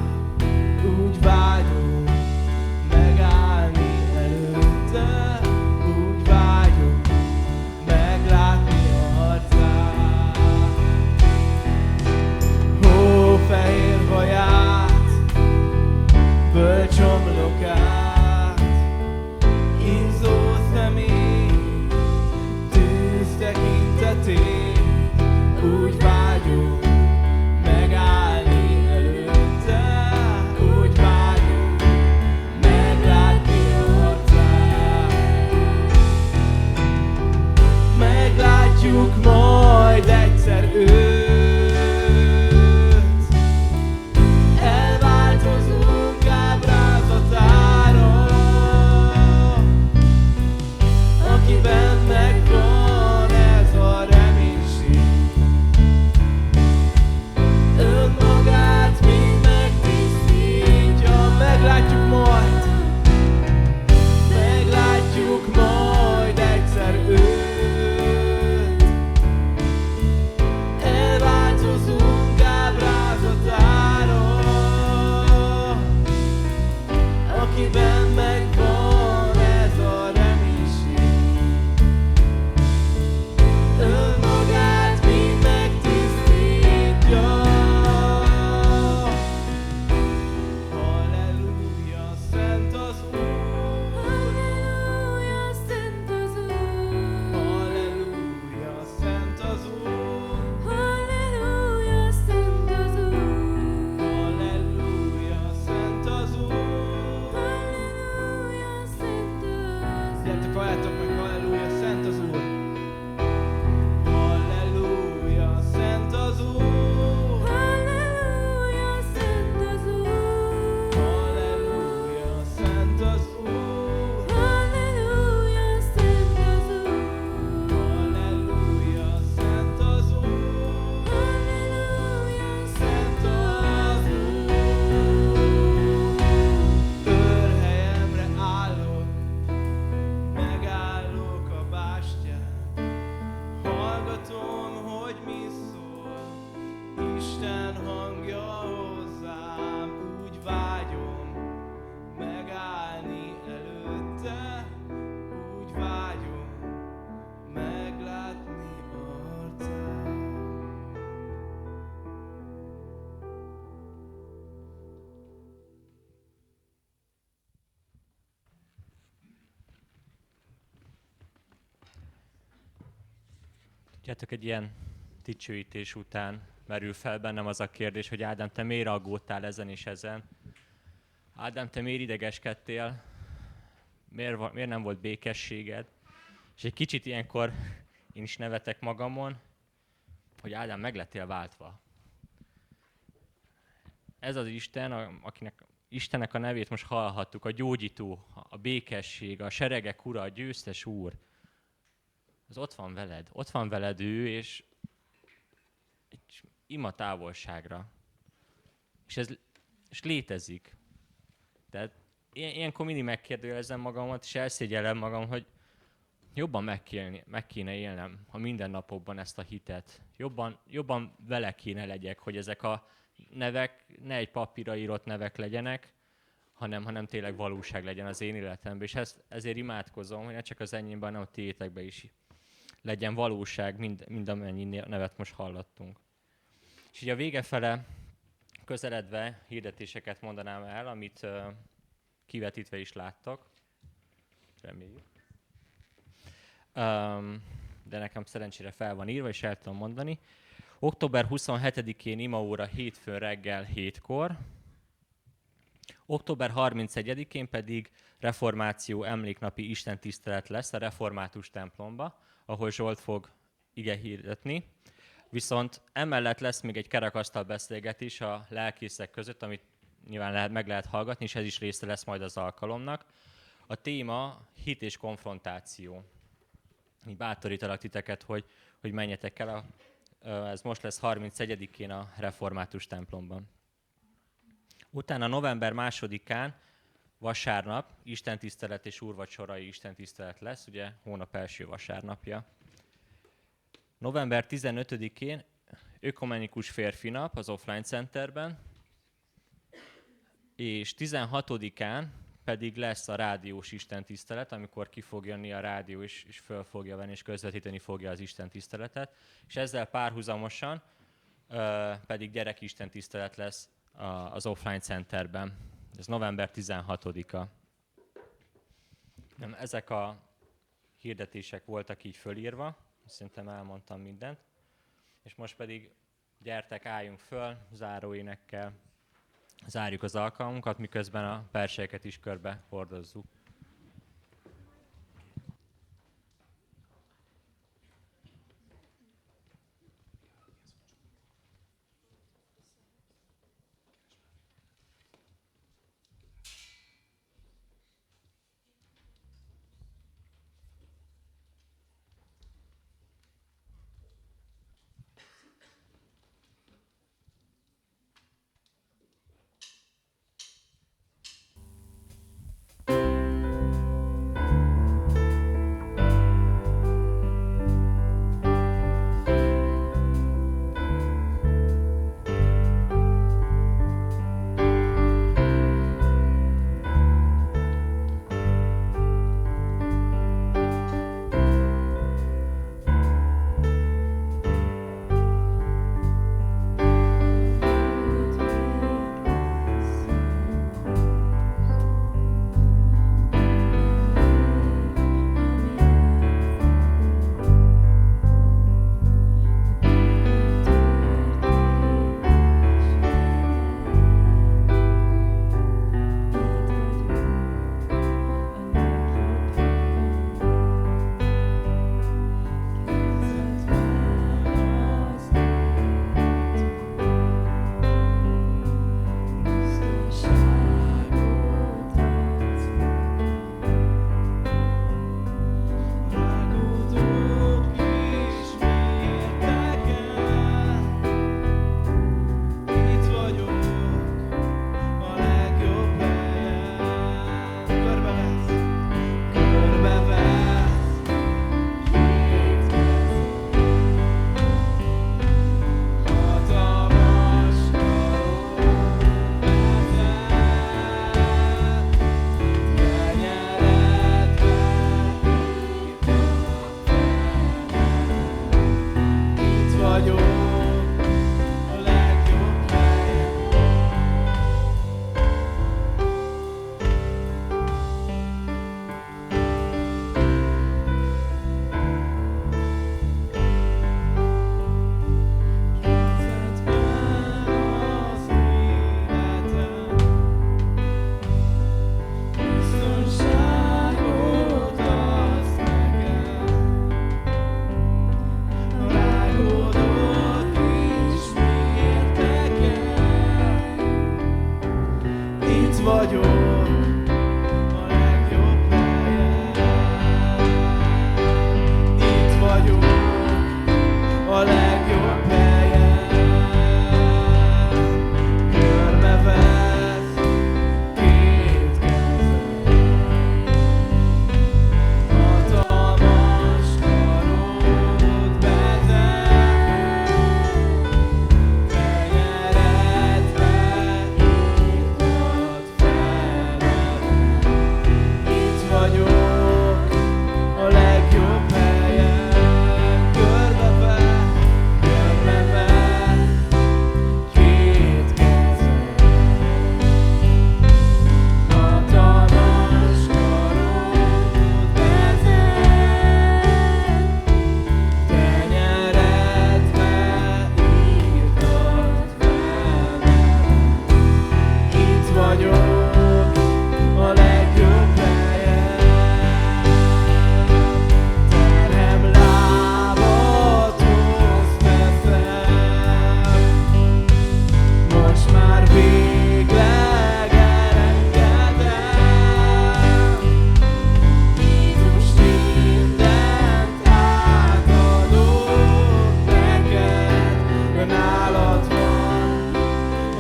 Tudjátok, egy ilyen dicsőítés után merül fel bennem az a kérdés, hogy Ádám, te miért aggódtál ezen és ezen? Ádám, te miért idegeskedtél? Miért nem volt békességed? És egy kicsit ilyenkor én is nevetek magamon, hogy Ádám, meg lettél váltva. Ez az Isten, akinek Istennek a nevét most hallhattuk, a gyógyító, a békesség, a seregek ura, a győztes úr. Az ott van veled ő, és egy ima távolságra. És létezik. Tehát ilyenkor mindig megkérdőjelezem magamat, és elszégyellem magam, hogy jobban meg kéne élnem a mindennapokban ezt a hitet. Jobban vele kéne legyek, hogy ezek a nevek ne egy papírra írott nevek legyenek, hanem tényleg valóság legyen az én életemben. És ezért imádkozom, hogy ne csak az enyémben, hanem a tiétekben is legyen valóság, mind amennyi nevet most hallottunk. És így a vége fele közeledve hirdetéseket mondanám el, amit kivetítve is láttak. Reméljük. De nekem szerencsére fel van írva, és el tudom mondani. Október 27-én imaóra hétfőn reggel 7-kor, október 31-én pedig reformáció emléknapi istentisztelet lesz a református templomba, ahol Zsolt fog ige hirdetni. Viszont emellett lesz még egy kerekasztal beszélgetés a lelkészek között, amit nyilván meg lehet hallgatni, és ez is része lesz majd az alkalomnak. A téma hit és konfrontáció. Így bátorítalak titeket, hogy menjetek el. Ez most lesz 31-én a református templomban. Utána november 2-án, vasárnap, istentisztelet és úrvacsorai istentisztelet lesz, ugye hónap első vasárnapja. November 15-én ökumenikus férfi nap az Offline Centerben, és 16-án pedig lesz a rádiós istentisztelet, amikor ki fog jönni a rádió, és föl fogja venni, és közvetíteni fogja az istentiszteletet. És ezzel párhuzamosan pedig gyerekistentisztelet lesz az Offline Centerben. Ez november 16-a. Ezek a hirdetések voltak így fölírva, szerintem elmondtam mindent. És most pedig gyertek, álljunk föl, záróénekkel. Zárjuk az alkalmunkat, miközben a perselyeket is körbe hordozzuk. vagyok a legjobb helyen. Itt vagyok a legjobb helyen. Körbevesz két kezem, hatalmas karod vezet, tenyeredve írtad fel. Itt vagyok a legjobb helyen, körbevesz két kezem, hatalmas karod vezet, tenyeredve írtad fel. Itt vagyok a legjobb helyen, terhem lábadhoz teszem, most már végleg elengedem. Jézus, mindent átadok neked, nálad van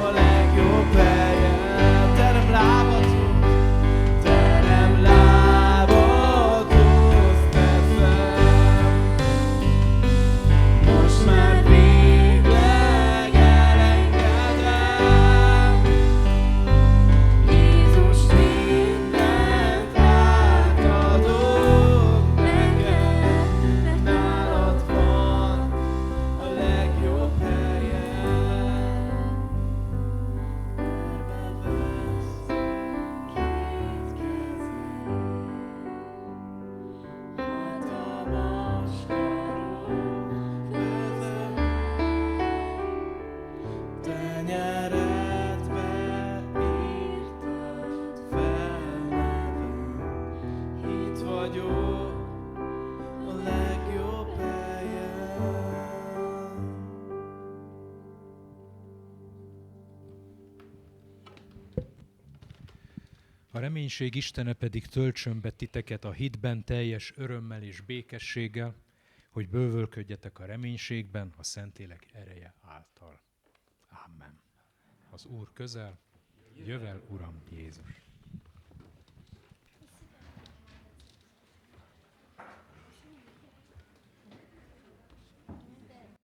a legjobb helyen. Terem lábadhoz teszem, most már végleg elengedem. Jézus, mindent átadok neked, nálad van a legjobb helyen. Körbevesz két kezem, hatalmas karod vezet, tenyeredbe írtad fel nevem. Itt vagyok a legjobb helyen. A reménység Istene pedig töltsön be titeket a hitben teljes örömmel és békességgel, hogy bővölködjetek a reménységben a Szentlélek ereje által. Amen. Az Úr közel, jövel Uram Jézus.